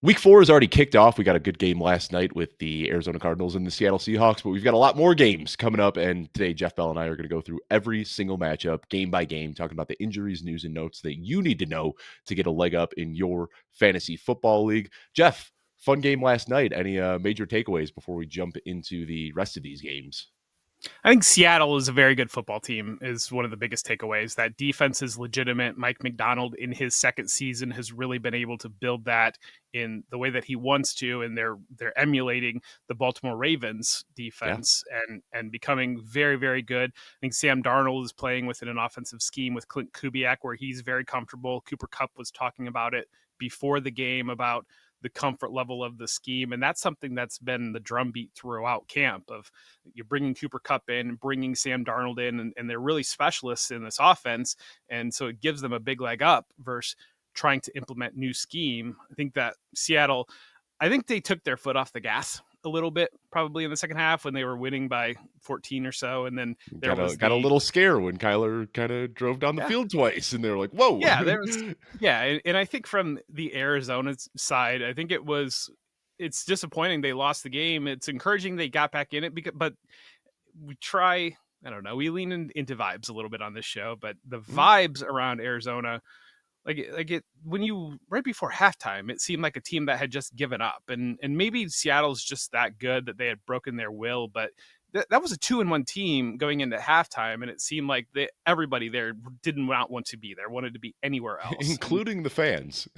Week 4 is already kicked off. We got a good game last night with the Arizona Cardinals and the Seattle Seahawks, but we've got a lot more games coming up. And today, Jeff Bell and I are going to go through every single matchup, game by game, talking about the injuries, news, and notes that you need to know to get a leg up in your fantasy football league. Jeff, fun game last night. Any major takeaways before we jump into the rest of these games? I think Seattle is a very good football team is one of the biggest takeaways. That defense is legitimate. Mike McDonald in his second season has really been able to build that in the way that he wants to, and they're emulating the Baltimore Ravens Yeah. defense and becoming very, very good. I think Sam Darnold is playing within an offensive scheme with Clint Kubiak where he's very comfortable. Cooper Kupp was talking about it before the game about the comfort level of the scheme. And that's something that's been the drumbeat throughout camp of you're bringing Cooper Kupp in, bringing Sam Darnold in, and they're really specialists in this offense. And so it gives them a big leg up versus trying to implement new scheme. I think that Seattle, I think they took their foot off the gas a little bit probably in the second half when they were winning by 14 or so. And then there Got a was got a the, little scare when Kyler kind of drove down the yeah, field twice, and they were like, "Whoa!" yeah, there was, yeah. And I think from the Arizona side, I think it's disappointing they lost the game. It's encouraging they got back in it but we try, I don't know, we lean into vibes a little bit on this show, but the vibes around Arizona, like it when you right before halftime, it seemed like a team that had just given up, and maybe Seattle's just that good that they had broken their will, but that was a 2-1 team going into halftime, and it seemed like everybody there did not want to be there, wanted to be anywhere else, and Including the fans.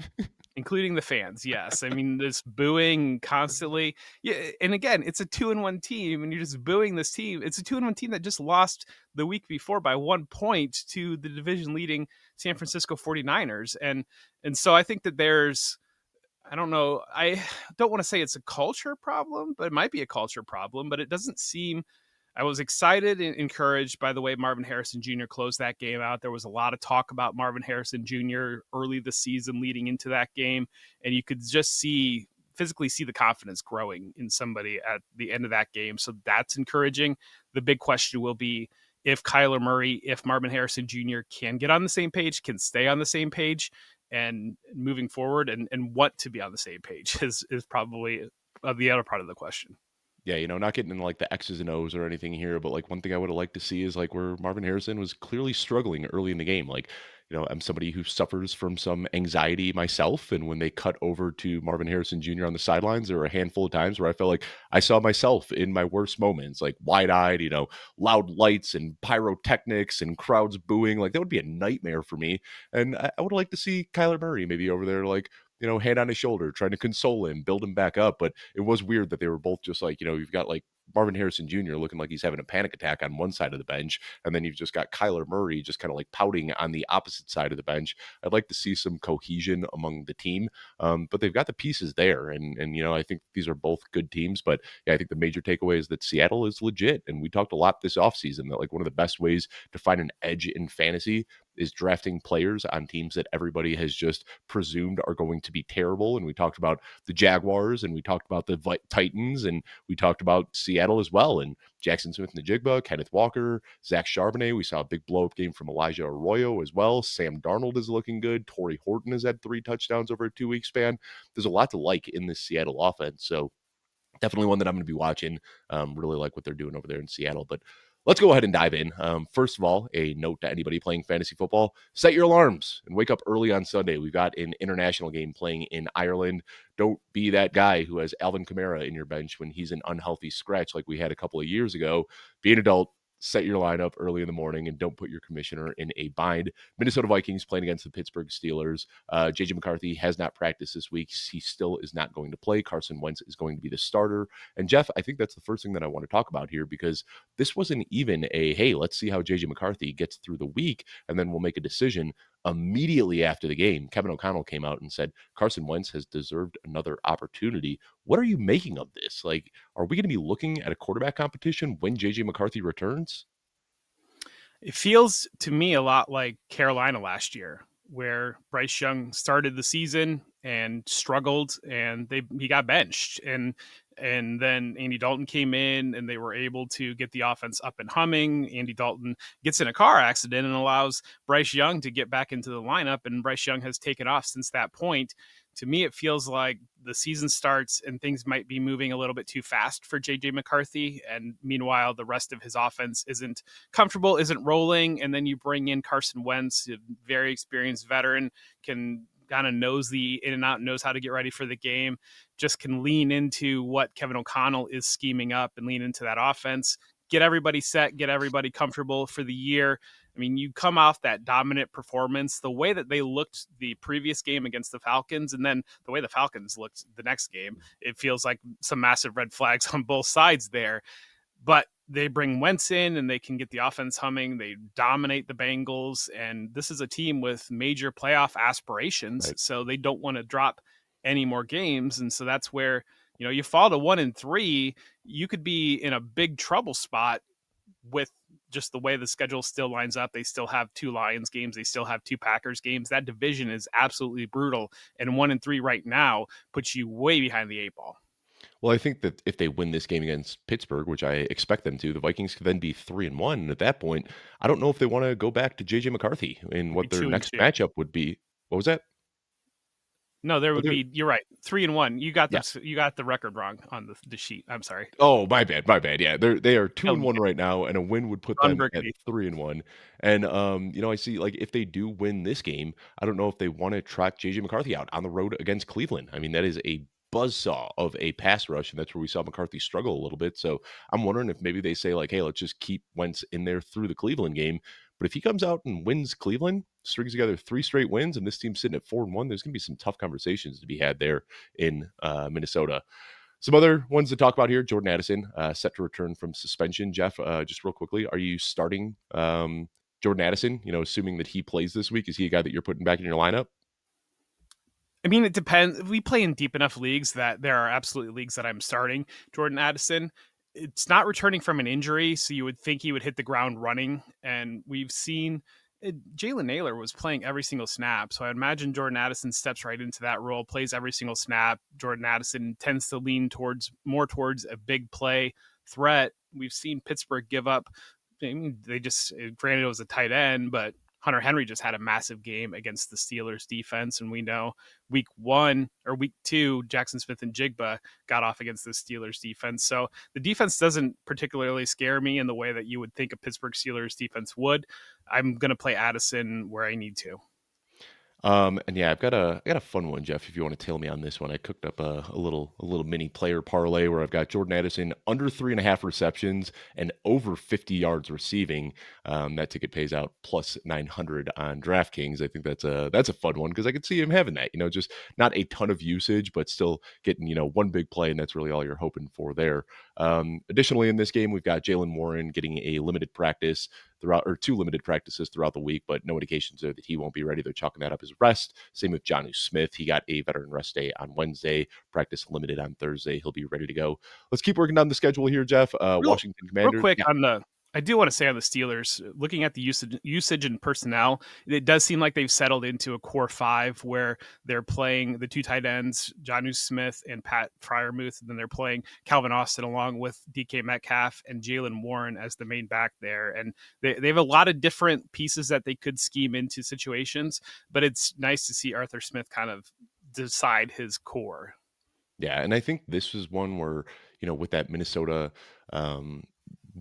including the fans. Yes, I mean this booing constantly. Yeah, and again, it's a 2-1 team, and you're just booing this team. It's a 2-1 team that just lost the week before by 1 point to the division leading San Francisco 49ers, and so I think that there's. I don't know. I don't want to say it's a culture problem, but it might be a culture problem. But it doesn't seem. I was excited and encouraged by the way Marvin Harrison Jr. closed that game out. There was a lot of talk about Marvin Harrison Jr. early this season leading into that game, and you could just physically see the confidence growing in somebody at the end of that game. So that's encouraging. The big question will be if Kyler Murray, if Marvin Harrison Jr. can get on the same page, can stay on the same page, and moving forward and want to be on the same page is probably the other part of the question. Yeah, not getting into like the X's and O's or anything here, but like one thing I would have liked to see is like where Marvin Harrison was clearly struggling early in the game. Like, I'm somebody who suffers from some anxiety myself. And when they cut over to Marvin Harrison Jr. on the sidelines, there were a handful of times where I felt like I saw myself in my worst moments, like wide eyed, loud lights and pyrotechnics and crowds booing. Like that would be a nightmare for me. And I would like to see Kyler Murray maybe over there, like, hand on his shoulder, trying to console him, build him back up. But it was weird that they were both just like, you've got like Marvin Harrison Jr. looking like he's having a panic attack on one side of the bench. And then you've just got Kyler Murray just kind of like pouting on the opposite side of the bench. I'd like to see some cohesion among the team. But they've got the pieces there. And I think these are both good teams. But yeah, I think the major takeaway is that Seattle is legit. And we talked a lot this offseason that like one of the best ways to find an edge in fantasy is drafting players on teams that everybody has just presumed are going to be terrible. And we talked about the Jaguars, and we talked about the Titans, and we talked about Seattle as well. And Jackson Smith-Njigba, Kenneth Walker, Zach Charbonnet. We saw a big blow-up game from Elijah Arroyo as well. Sam Darnold is looking good. Torrey Horton has had 3 touchdowns over a 2-week span. There's a lot to like in this Seattle offense. So definitely one that I'm going to be watching. Really like what they're doing over there in Seattle. But let's go ahead and dive in. First of all, a note to anybody playing fantasy football: set your alarms and wake up early on Sunday. We've got an international game playing in Ireland. Don't be that guy who has Alvin Kamara in your bench when he's an unhealthy scratch like we had a couple of years ago. Be an adult. Set your lineup early in the morning and don't put your commissioner in a bind. Minnesota Vikings playing against the Pittsburgh Steelers. JJ McCarthy has not practiced this week. He still is not going to play. Carson Wentz is going to be the starter. And Jeff, I think that's the first thing that I want to talk about here, because this wasn't even hey, let's see how JJ McCarthy gets through the week and then we'll make a decision. Immediately after the game, Kevin O'Connell came out and said Carson Wentz has deserved another opportunity. What are you making of this? Like, are we going to be looking at a quarterback competition when JJ McCarthy returns? It feels to me a lot like Carolina last year, where Bryce Young started the season and struggled, and he got benched, and then Andy Dalton came in, and they were able to get the offense up and humming. Andy Dalton gets in a car accident and allows Bryce Young to get back into the lineup, and Bryce Young has taken off since that point. To me, it feels like the season starts and things might be moving a little bit too fast for JJ McCarthy. And meanwhile, the rest of his offense isn't comfortable, isn't rolling. And then you bring in Carson Wentz, a very experienced veteran, can kind of knows the in and out, knows how to get ready for the game, just can lean into what Kevin O'Connell is scheming up and lean into that offense, get everybody set, get everybody comfortable for the year. I mean, you come off that dominant performance, the way that they looked the previous game against the Falcons, and then the way the Falcons looked the next game, it feels like some massive red flags on both sides there. But they bring Wentz in and they can get the offense humming. They dominate the Bengals. And this is a team with major playoff aspirations. Right. So they don't want to drop any more games. And so that's where, you fall to 1-3, you could be in a big trouble spot with just the way the schedule still lines up. They still have 2 Lions games. They still have 2 Packers games. That division is absolutely brutal. And 1-3 right now puts you way behind the 8 ball. Well, I think that if they win this game against Pittsburgh, which I expect them to, the Vikings could then be 3-1. And at that point, I don't know if they want to go back to JJ McCarthy in It'd be what their two and next two. matchup would be. What was that? No, there Oh, would be. You're right. 3-1. You got yeah. the record wrong on the sheet. I'm sorry. Oh, my bad, my bad. Yeah, they are two Killing and me. one right now, and a win would put Ron them at Burgundy. 3-1. And I see like if they do win this game, I don't know if they want to trot JJ McCarthy out on the road against Cleveland. I mean, that is a buzzsaw of a pass rush, and that's where we saw McCarthy struggle a little bit. So I'm wondering if maybe they say like, hey, let's just keep Wentz in there through the Cleveland game. But if he comes out and wins Cleveland, strings together 3 straight wins, and this team's sitting at 4-1, there's going to be some tough conversations to be had there in Minnesota. Some other ones to talk about here. Jordan Addison set to return from suspension. Jeff, just real quickly, are you starting Jordan Addison? Assuming that he plays this week, is he a guy that you're putting back in your lineup? I mean, it depends. We play in deep enough leagues that there are absolutely leagues that I'm starting Jordan Addison. It's not returning from an injury, so you would think he would hit the ground running. And we've seen Jalen Naylor was playing every single snap. So I imagine Jordan Addison steps right into that role, plays every single snap. Jordan Addison tends to lean more towards a big play threat. We've seen Pittsburgh give up. I mean, they just, granted, it was a tight end, but Hunter Henry just had a massive game against the Steelers defense. And we know week 2, Jackson Smith and Jigba got off against the Steelers defense. So the defense doesn't particularly scare me in the way that you would think a Pittsburgh Steelers defense would. I'm going to play Addison where I need to. And yeah, I got a fun one, Jeff. If you want to tail me on this one, I cooked up a little mini player parlay where I've got Jordan Addison under 3.5 receptions and over 50 yards receiving. That ticket pays out plus 900 on DraftKings. I think that's a fun one because I could see him having that. Just not a ton of usage, but still getting one big play, and that's really all you're hoping for there. Additionally, in this game, we've got Jalen Warren getting a limited practice throughout, or 2 limited practices throughout the week, but no indications there that he won't be ready. They're chalking that up as rest. Same with Jonnu Smith. He got a veteran rest day on Wednesday, practice limited on Thursday. He'll be ready to go. Let's keep working down the schedule here, Jeff. Washington Real Commanders. quick Yeah. on the I do want to say on the Steelers, looking at the usage and personnel, it does seem like they've settled into a core 5 where they're playing the 2 tight ends, Jonnu Smith and Pat Fryermuth, and then they're playing Calvin Austin along with DK Metcalf and Jalen Warren as the main back there. And they have a lot of different pieces that they could scheme into situations, but it's nice to see Arthur Smith kind of decide his core. Yeah, and I think this is one where, with that Minnesota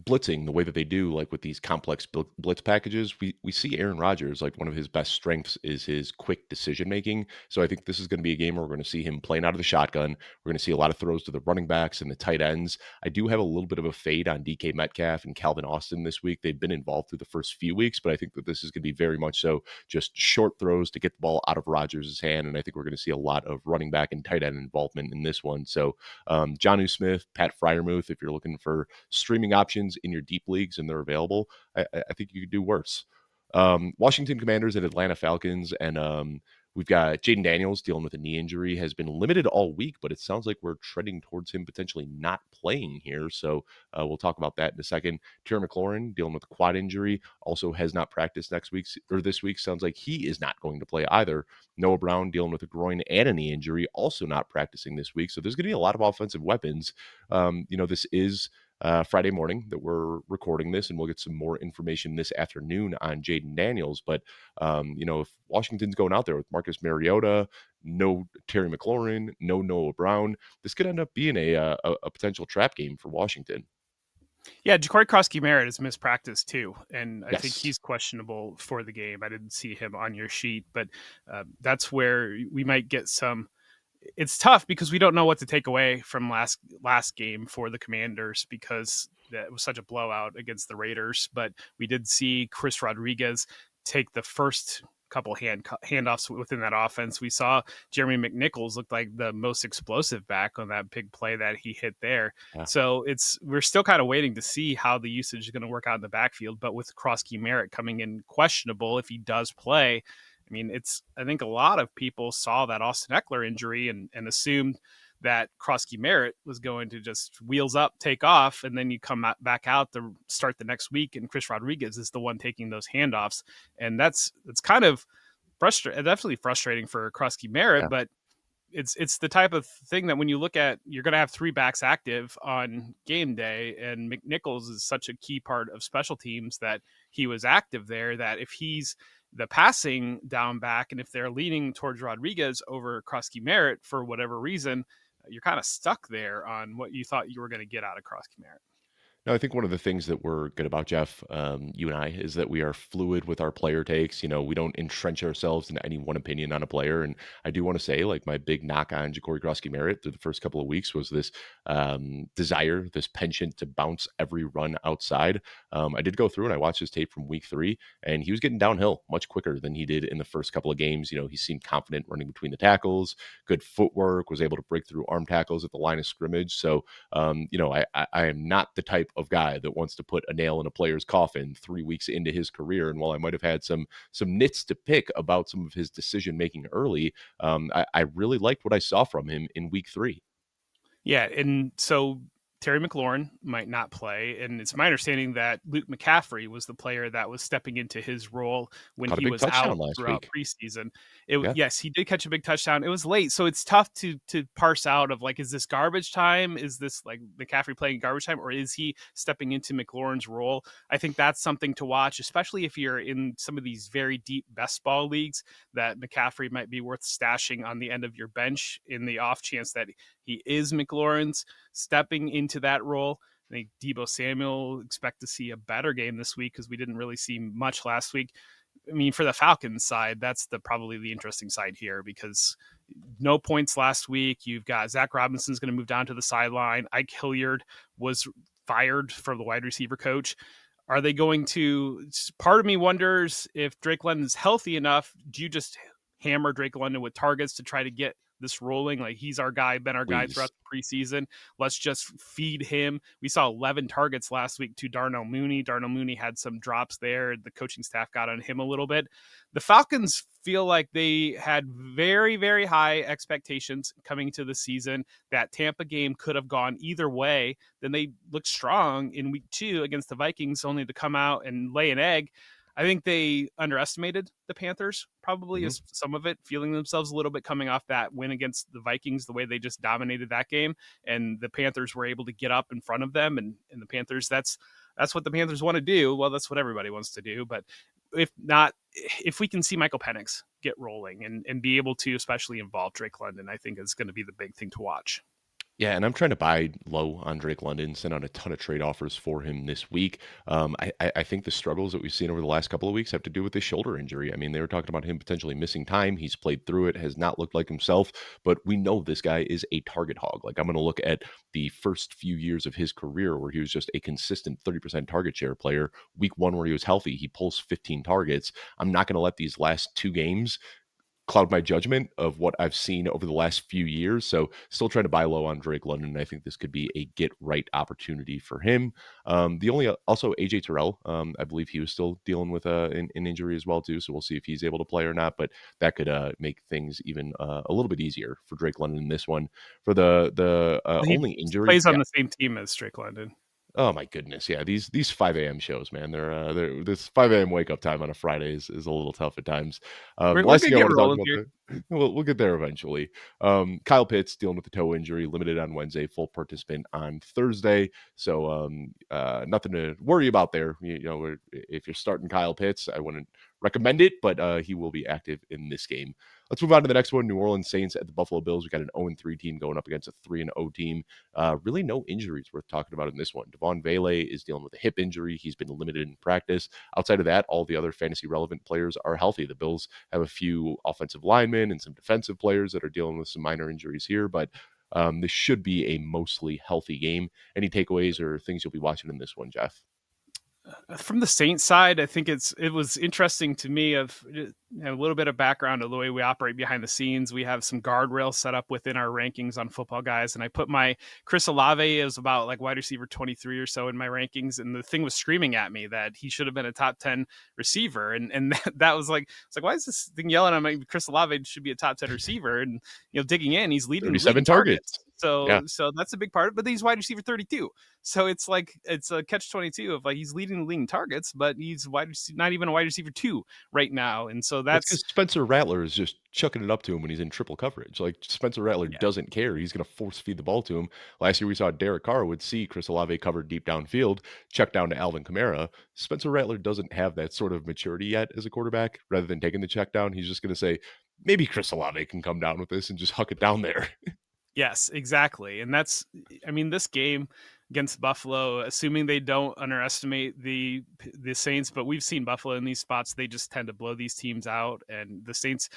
blitzing the way that they do, like with these complex blitz packages, we see Aaron Rodgers, like one of his best strengths is his quick decision making. So I think this is going to be a game where we're going to see him playing out of the shotgun. We're going to see a lot of throws to the running backs and the tight ends. I do have a little bit of a fade on DK Metcalf and Calvin Austin this week. They've been involved through the first few weeks, but I think that this is going to be very much so just short throws to get the ball out of Rodgers' hand. And I think we're going to see a lot of running back and tight end involvement in this one. So Jonnu Smith, Pat Fryermuth, if you're looking for streaming options in your deep leagues and they're available, I think you could do worse. Washington Commanders and Atlanta Falcons, and we've got Jaden Daniels dealing with a knee injury, has been limited all week, but it sounds like we're treading towards him potentially not playing here. So we'll talk about that in a second. Terry McLaurin dealing with a quad injury, also has not practiced this week. Sounds like he is not going to play either. Noah Brown dealing with a groin and a knee injury, also not practicing this week. So there's going to be a lot of offensive weapons. This is Friday morning that we're recording this, and we'll get some more information this afternoon on Jaden Daniels. But if Washington's going out there with Marcus Mariota, no Terry McLaurin, no Noah Brown. This could end up being a potential trap game for Washington. Yeah, Ja'Cory Krosky-Merritt is mispracticed too, and I think Yes. he's questionable for the game. I didn't see him on your sheet, but that's where we might get some. It's tough because we don't know what to take away from last game for the Commanders because that was such a blowout against the Raiders. But we did see Chris Rodriguez take the first couple handoffs within that offense. We saw Jeremy McNichols look like the most explosive back on that big play that he hit there. Yeah. So we're still kind of waiting to see how the usage is going to work out in the backfield. But with Krosky Merritt coming in questionable, if he does play, I mean, I think a lot of people saw that Austin Eckler injury and assumed that Krosky Merritt was going to just wheels up, take off, and then you come back out to start the next week, and Chris Rodriguez is the one taking those handoffs, and that's kind of definitely frustrating for Krosky Merritt, Yeah. but it's the type of thing that when you look at, you're going to have three backs active on game day, and McNichols is such a key part of special teams that he was active there, that if he's the passing down back and if they're leaning towards Rodriguez over Krosky Merritt for whatever reason, you're kind of stuck there on what you thought you were going to get out of Krosky Merritt. No, I think one of the things that we're good about, Jeff, you and I, is that we are fluid with our player takes. We don't entrench ourselves in any one opinion on a player. And I do want to say, like, my big knock on Ja'Cory Grosky Merritt through the first couple of weeks was this desire, this penchant to bounce every run outside. I did go through and I watched his tape from week 3, and he was getting downhill much quicker than he did in the first couple of games. He seemed confident running between the tackles, good footwork, was able to break through arm tackles at the line of scrimmage. So, I am not the type of guy that wants to put a nail in a player's coffin 3 weeks into his career. And while I might have had some nits to pick about some of his decision making early, I really liked what I saw from him in week 3. Yeah, and so Terry McLaurin might not play, and it's my understanding that Luke McCaffrey was the player that was stepping into his role when Caught a he big was out touchdown last throughout week. preseason. Yeah. Yes, he did catch a big touchdown. It was late, so it's tough to parse out of like, is this garbage time? Is this like McCaffrey playing garbage time, or is he stepping into McLaurin's role? I think that's something to watch, especially if you're in some of these very deep best ball leagues, that McCaffrey might be worth stashing on the end of your bench in the off chance that he is McLaurin's stepping into that role. I think Deebo Samuel, expect to see a better game this week because we didn't really see much last week. I mean, for the Falcons side, that's probably the interesting side here because no points last week. You've got Zach Robinson's going to move down to the sideline. Ike Hilliard was fired for the wide receiver coach. Are they going to? Part of me wonders if Drake London's healthy enough. Do you just hammer Drake London with targets to try to get this rolling? Like, he's our guy, been our guy throughout Please. the preseason. Let's just feed him. We saw 11 targets last week to Darnell Mooney. Darnell Mooney had some drops there. The coaching staff got on him a little bit. The Falcons feel like they had very, very high expectations coming to the season. That Tampa game could have gone either way. Then they looked strong in week 2 against the Vikings, only to come out and lay an egg. I think they underestimated the Panthers, probably, Mhm. as some of it, feeling themselves a little bit coming off that win against the Vikings, the way they just dominated that game. And the Panthers were able to get up in front of them. And the Panthers, that's what the Panthers want to do. Well, that's what everybody wants to do. But if not, if we can see Michael Penix get rolling and be able to especially involve Drake London, I think is going to be the big thing to watch. Yeah, and I'm trying to buy low on Drake London, send out a ton of trade offers for him this week. I think the struggles that we've seen over the last couple of weeks have to do with his shoulder injury. I mean, they were talking about him potentially missing time. He's played through it, has not looked like himself, but we know this guy is a target hog. Like, I'm going to look at the first few years of his career where he was just a consistent 30% target share player. Week 1, where he was healthy, he pulls 15 targets. I'm not going to let these last 2 games cloud my judgment of what I've seen over the last few years. So still trying to buy low on Drake London. I think this could be a get right opportunity for him. The only also AJ Terrell, I believe he was still dealing with an injury as well too. So we'll see if he's able to play or not. But that could make things even a little bit easier for Drake London in this one. For the He only injury, plays yeah. on the same team as Drake London. Oh my goodness, yeah. These 5 a.m. shows, man. They're this 5 a.m. wake up time on a Friday is a little tough at times. We're Last gonna thing I get want to talk rolling about here. there, we'll get there eventually. Kyle Pitts dealing with the toe injury, limited on Wednesday, full participant on Thursday. So nothing to worry about there. If you're starting Kyle Pitts, I wouldn't recommend it, but he will be active in this game. Let's move on to the next one. New Orleans Saints at the Buffalo Bills. We got an 0-3 team going up against a 3-0 team. Really no injuries worth talking about in this one. Devon Vele is dealing with a hip injury. He's been limited in practice. Outside of that, all the other fantasy relevant players are healthy. The Bills have a few offensive linemen and some defensive players that are dealing with some minor injuries here, but this should be a mostly healthy game. Any takeaways or things you'll be watching in this one, Jeff? From the Saints side, I think it was interesting to me of a little bit of background of the way we operate behind the scenes. We have some guardrails set up within our rankings on Football Guys, and I put my Chris Olave as about like wide receiver 23 or so in my rankings, and the thing was screaming at me that he should have been a top 10 receiver, and that was like, it's like, why is this thing yelling at me? Chris Olave should be a top 10 receiver, and digging in, he's leading the league 37 in targets. targets. Yeah. So that's a big part, but he's wide receiver 32. So it's like it's a catch 22 of like he's leading the league in targets, but he's not even a wide receiver 2 right now. And so That's that's because Spencer Rattler is just chucking it up to him when he's in triple coverage. Like, Spencer Rattler yeah. doesn't care. He's going to force feed the ball to him. Last year, we saw Derek Carr would see Chris Olave covered deep downfield, check down to Alvin Kamara. Spencer Rattler doesn't have that sort of maturity yet as a quarterback. Rather than taking the check down, he's just going to say, maybe Chris Olave can come down with this and just huck it down there. Yes, exactly. And that's, I mean, this game against Buffalo, assuming they don't underestimate the Saints, but we've seen Buffalo in these spots, they just tend to blow these teams out. And the Saints,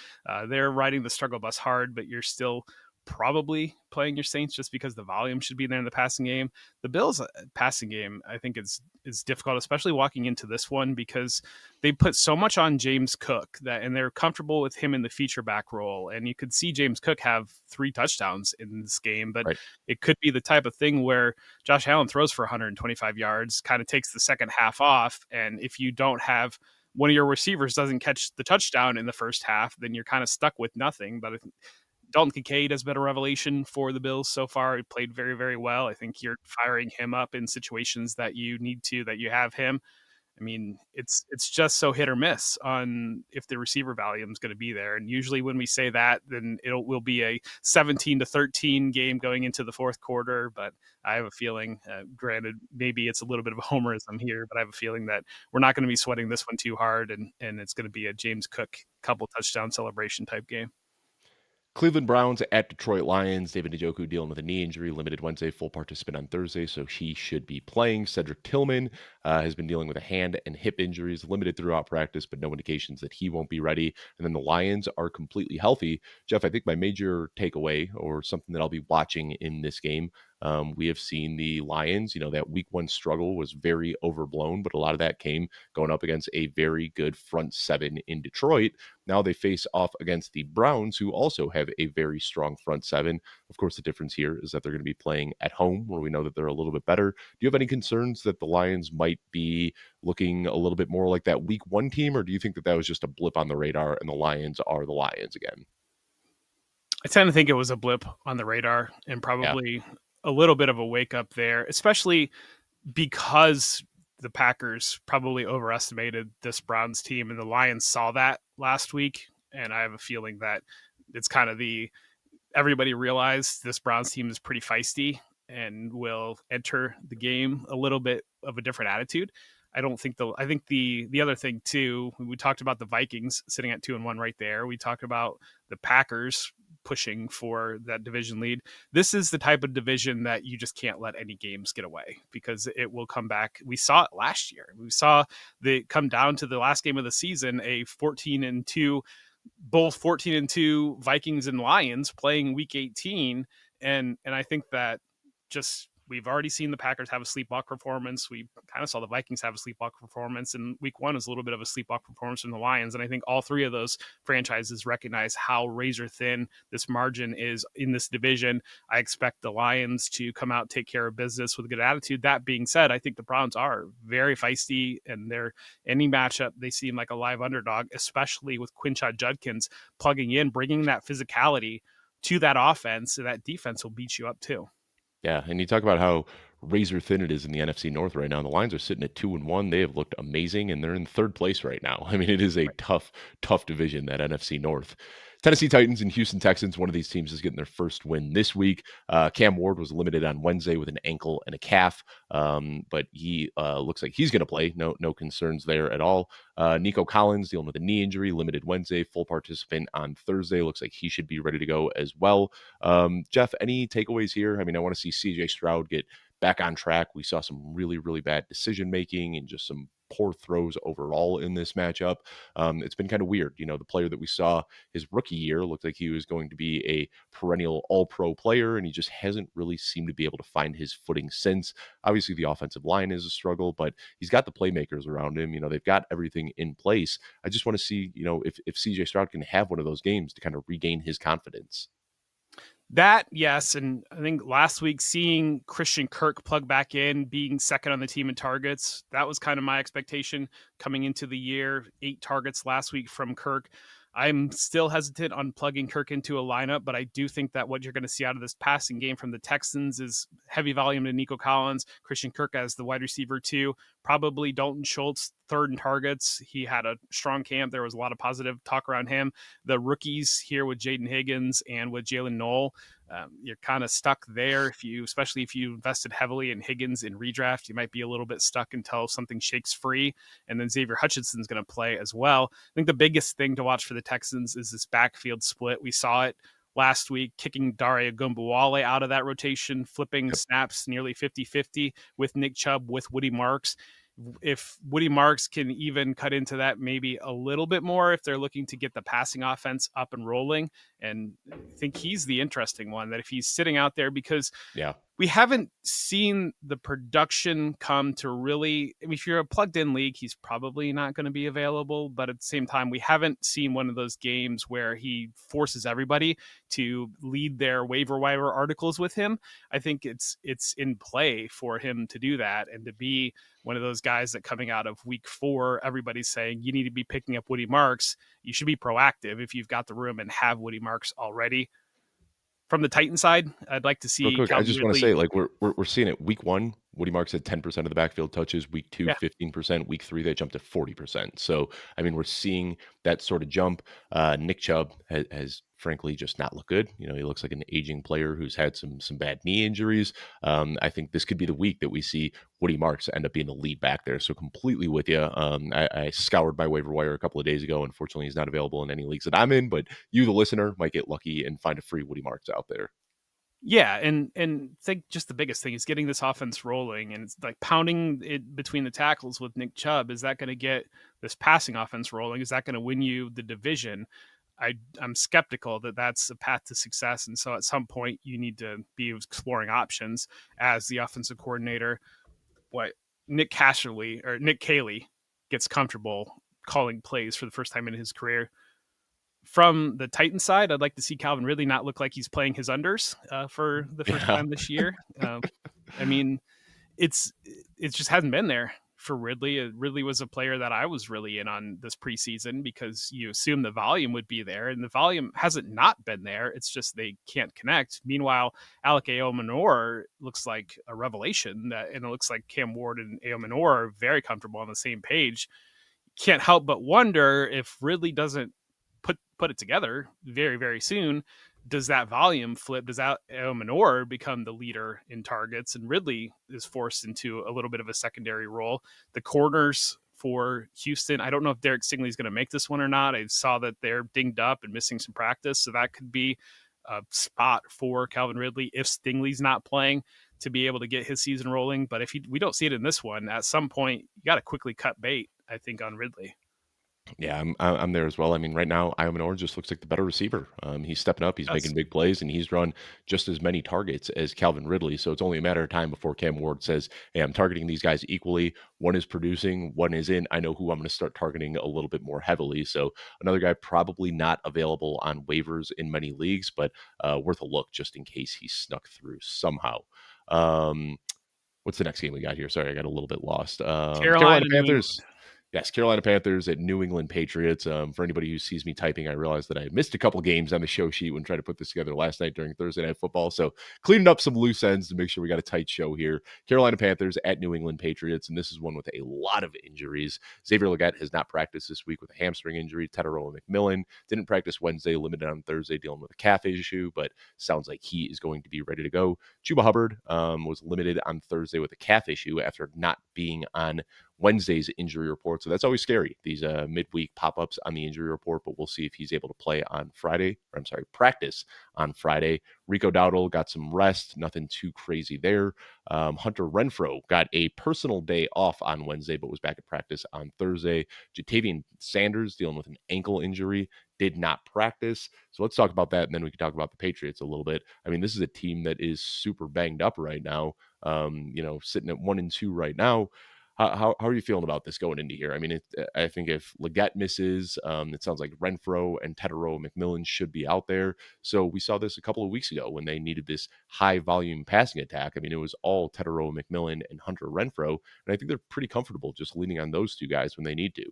they're riding the struggle bus hard, but you're still probably playing your Saints just because the volume should be there in the passing game. The Bills passing game, I think is difficult, especially walking into this one because they put so much on James Cook and they're comfortable with him in the feature back role. And you could see James Cook have 3 touchdowns in this game, but Right. it could be the type of thing where Josh Allen throws for 125 yards, kind of takes the second half off. And if you don't have one of your receivers doesn't catch the touchdown in the first half, then you're kind of stuck with nothing. But Dalton Kincaid has been a revelation for the Bills so far. He played very, very well. I think you're firing him up in situations that you need to, that you have him. I mean, it's just so hit or miss on if the receiver volume is going to be there. And usually when we say that, then will be a 17-13 game going into the fourth quarter. But I have a feeling, granted, maybe it's a little bit of a homerism here, but I have a feeling that we're not going to be sweating this one too hard, and it's going to be a James Cook couple touchdown celebration type game. Cleveland Browns at Detroit Lions. David Njoku dealing with a knee injury, limited Wednesday, full participant on Thursday, so he should be playing. Cedric Tillman has been dealing with a hand and hip injuries, limited throughout practice, but no indications that he won't be ready. And then the Lions are completely healthy. Jeff, I think my major takeaway or something that I'll be watching in this game, we have seen the Lions, that week 1 struggle was very overblown, but a lot of that came going up against a very good front 7 in Detroit. Now they face off against the Browns, who also have a very strong front 7. Of course, the difference here is that they're going to be playing at home, where we know that they're a little bit better. Do you have any concerns that the Lions might be looking a little bit more like that week 1 team, or do you think that that was just a blip on the radar and the Lions are the Lions again? I tend to think it was a blip on the radar and Yeah. probably a little bit of a wake up there, especially because the Packers probably overestimated this Browns team and the Lions saw that last week. And I have a feeling that it's kind of everybody realized this Browns team is pretty feisty and will enter the game a little bit of a different attitude. I think the other thing too, we talked about the Vikings sitting at 2-1 right there. We talked about the Packers pushing for that division lead. This is the type of division that you just can't let any games get away because it will come back. We saw it last year. We saw the come down to the last game of the season, a 14-2, both 14-2 Vikings and Lions playing week 18. And I think that just we've already seen the Packers have a sleepwalk performance. We kind of saw the Vikings have a sleepwalk performance, and week 1 is a little bit of a sleepwalk performance from the Lions. And I think all 3 of those franchises recognize how razor thin this margin is in this division. I expect the Lions to come out, take care of business with a good attitude. That being said, I think the Browns are very feisty, and they're any matchup, they seem like a live underdog, especially with Quinshad Judkins plugging in, bringing that physicality to that offense, so that defense will beat you up too. Yeah, and you talk about how razor thin it is in the NFC North right now. The Lions are sitting at 2-1. They have looked amazing, and they're in 3rd place right now. I mean, it is a tough, tough division, that NFC North. Tennessee Titans and Houston Texans. One of these teams is getting their first win this week. Cam Ward was limited on Wednesday with an ankle and a calf, but he looks like he's going to play. No concerns there at all. Nico Collins dealing with a knee injury, limited Wednesday, full participant on Thursday. Looks like he should be ready to go as well. Jeff, any takeaways here? I mean, I want to see CJ Stroud get back on track. We saw some really bad decision making and just some poor throws overall in this matchup. It's been kind of weird. The player that we saw his rookie year looked like he was going to be a perennial all-pro player, and he just hasn't really seemed to be able to find his footing since. Obviously, the offensive line is a struggle, but he's got the playmakers around him. They've got everything in place. I just want to see, if CJ Stroud can have one of those games to kind of regain his confidence. That, yes, and I think last week seeing Christian Kirk plug back in, being second on the team in targets, that was kind of my expectation coming into the year. 8 targets last week from Kirk. I'm still hesitant on plugging Kirk into a lineup, but I do think that what you're going to see out of this passing game from the Texans is heavy volume to Nico Collins, Christian Kirk as the wide receiver 2, probably Dalton Schultz third in targets. He had a strong camp. There was a lot of positive talk around him. The rookies here with Jaden Higgins and with Jalen Knoll, you're kind of stuck there. Especially if you invested heavily in Higgins in redraft, you might be a little bit stuck until something shakes free. And then Xavier Hutchinson's going to play as well. I think the biggest thing to watch for the Texans is this backfield split. We saw it last week, kicking Dare Ogunbowale out of that rotation, flipping snaps nearly 50-50 with Nick Chubb, with Woody Marks. If Woody Marks can even cut into that maybe a little bit more, if they're looking to get the passing offense up and rolling, and I think he's the interesting one, that if he's sitting out there, because we haven't seen the production come to really, if you're a plugged in league, he's probably not going to be available. But at the same time, we haven't seen one of those games where he forces everybody to lead their waiver wire articles with him. I think it's in play for him to do that and to be one of those guys that coming out of week 4, everybody's saying you need to be picking up Woody Marks. You should be proactive if you've got the room and have Woody Marks already. From the Titan side, I'd like to Real see quick, I Calvin just want to say, Ridley. like, we're seeing it. Week 1, Woody Marks had 10% of the backfield touches. Week 2, Yeah, 15%. Week 3, they jumped to 40%. So, I mean, we're seeing that sort of jump. Nick Chubb has frankly just not looked good. He looks like an aging player who's had some bad knee injuries. I think this could be the week that we see Woody Marks end up being the lead back there. So completely with you. I scoured my waiver wire a couple of days ago. Unfortunately, he's not available in any leagues that I'm in, but you, the listener, might get lucky and find a free Woody Marks out there. yeah, and I think just the biggest thing is getting this offense rolling, and it's like pounding it between the tackles with Nick Chubb. Is that going to get this passing offense rolling? Is that going to win you the division? I'm skeptical that that's a path to success, and so at some point you need to be exploring options as the offensive coordinator. What Nick Caley gets comfortable calling plays for the first time in his career. From the Titan side, I'd like to see Calvin Ridley not look like he's playing his unders for the first Yeah. time this year. I mean, it just hasn't been there for Ridley. Ridley was a player that I was really in on this preseason because you assume the volume would be there, and the volume hasn't not been there. It's just they can't connect. Meanwhile, Alec Aomanor looks like a revelation, and it looks like Cam Ward and Aomanor are very comfortable on the same page. Can't help but wonder if Ridley doesn't put it together very, very soon. Does that volume flip? Does that Manor become the leader in targets, and Ridley is forced into a little bit of a secondary role? The corners for Houston, I don't know if Derek Stingley is going to make this one or not. I saw that they're dinged up and missing some practice, so that could be a spot for Calvin Ridley if Stingley's not playing to be able to get his season rolling. But if we don't see it in this one, at some point you got to quickly cut bait, I think, on Ridley. Yeah, I'm there as well. I mean, right now, Ivan just looks like the better receiver. He's stepping up, he's Yes. making big plays, and he's run just as many targets as Calvin Ridley. So it's only a matter of time before Cam Ward says, "Hey, I'm targeting these guys equally. One is producing, one is in. I know who I'm going to start targeting a little bit more heavily." So another guy probably not available on waivers in many leagues, but worth a look just in case he snuck through somehow. Um, what's the next game we got here? Sorry, I got a little bit lost. Carolina Carolina, New England. Panthers. Yes, Carolina Panthers at New England Patriots. For anybody who sees me typing, I realized that I missed a couple games on the show sheet when trying to put this together last night during Thursday Night Football. So cleaning up some loose ends to make sure we got a tight show here. Carolina Panthers at New England Patriots, and this is one with a lot of injuries. Xavier Legette has not practiced this week with a hamstring injury. Tetaroa McMillan didn't practice Wednesday, limited on Thursday, dealing with a calf issue, but sounds like he is going to be ready to go. Chuba Hubbard was limited on Thursday with a calf issue after not being on Wednesday's injury report. So that's always scary, these midweek pop-ups on the injury report, but we'll see if he's able to play on Friday, or I'm sorry, practice on Friday. Rico Dowdle got some rest, nothing too crazy there. Hunter Renfrow got a personal day off on Wednesday, but was back at practice on Thursday. Jatavian Sanders dealing with an ankle injury, did not practice. So let's talk about that, and then we can talk about the Patriots a little bit. I mean, this is a team that is super banged up right now. Sitting at 1-2 right now. How are you feeling about this going into here? I mean, I think if Legette misses, it sounds like Renfrow and Tetaroa McMillan should be out there. So we saw this a couple of weeks ago when they needed this high volume passing attack. I mean, it was all Tetaroa McMillan and Hunter Renfrow, and I think they're pretty comfortable just leaning on those two guys when they need to.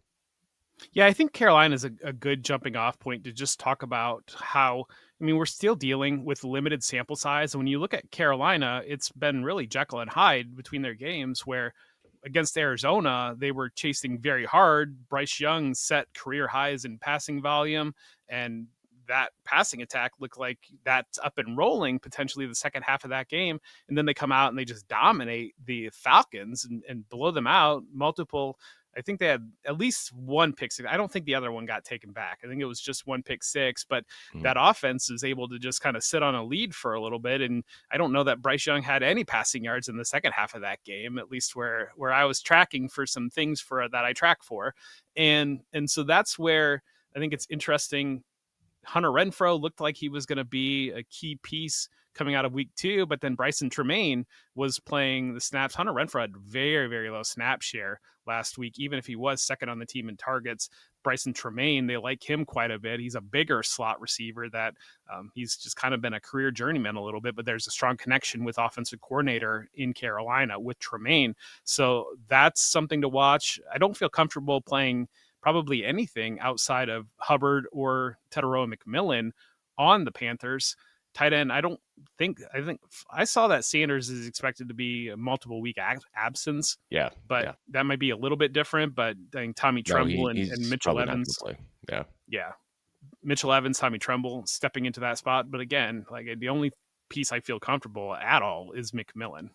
Yeah, I think Carolina is a good jumping off point to just talk about how, I mean, we're still dealing with limited sample size. And when you look at Carolina, it's been really Jekyll and Hyde between their games where against Arizona, they were chasing very hard. Bryce Young set career highs in passing volume, and that passing attack looked like that's up and rolling potentially the second half of that game. And then they come out and they just dominate the Falcons and blow them out. Multiple, I think they had at least one pick six. I don't think the other one got taken back. I think it was just one pick six, but Mhm. that offense is able to just kind of sit on a lead for a little bit. And I don't know that Bryce Young had any passing yards in the second half of that game, at least where I was tracking for some things for that I track for. And so that's where I think it's interesting. Hunter Renfrow looked like he was going to be a key piece coming out of week 2, but then Bryson Tremaine was playing the snaps. Hunter Renfrow had very, very low snap share last week, even if he was second on the team in targets. Bryson Tremaine, they like him quite a bit. He's a bigger slot receiver that he's just kind of been a career journeyman a little bit, but there's a strong connection with offensive coordinator in Carolina with Tremaine. So that's something to watch. I don't feel comfortable playing probably anything outside of Hubbard or Tetaroa McMillan on the Panthers. Tight end, I think I saw that Sanders is expected to be a multiple week absence, Yeah, but yeah. that might be a little bit different. But I think Tommy No, Tremble and he's Mitchell probably not going to Evans, play. Yeah. yeah, Mitchell Evans, Tommy Tremble stepping into that spot. But again, like the only piece I feel comfortable at all is McMillan.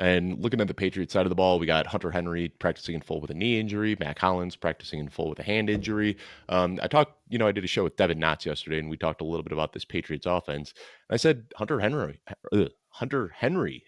And looking at the Patriots side of the ball, we got Hunter Henry practicing in full with a knee injury, Mac Hollins practicing in full with a hand injury. I did a show with Devin Knotts yesterday, and we talked a little bit about this Patriots offense. And I said Hunter Henry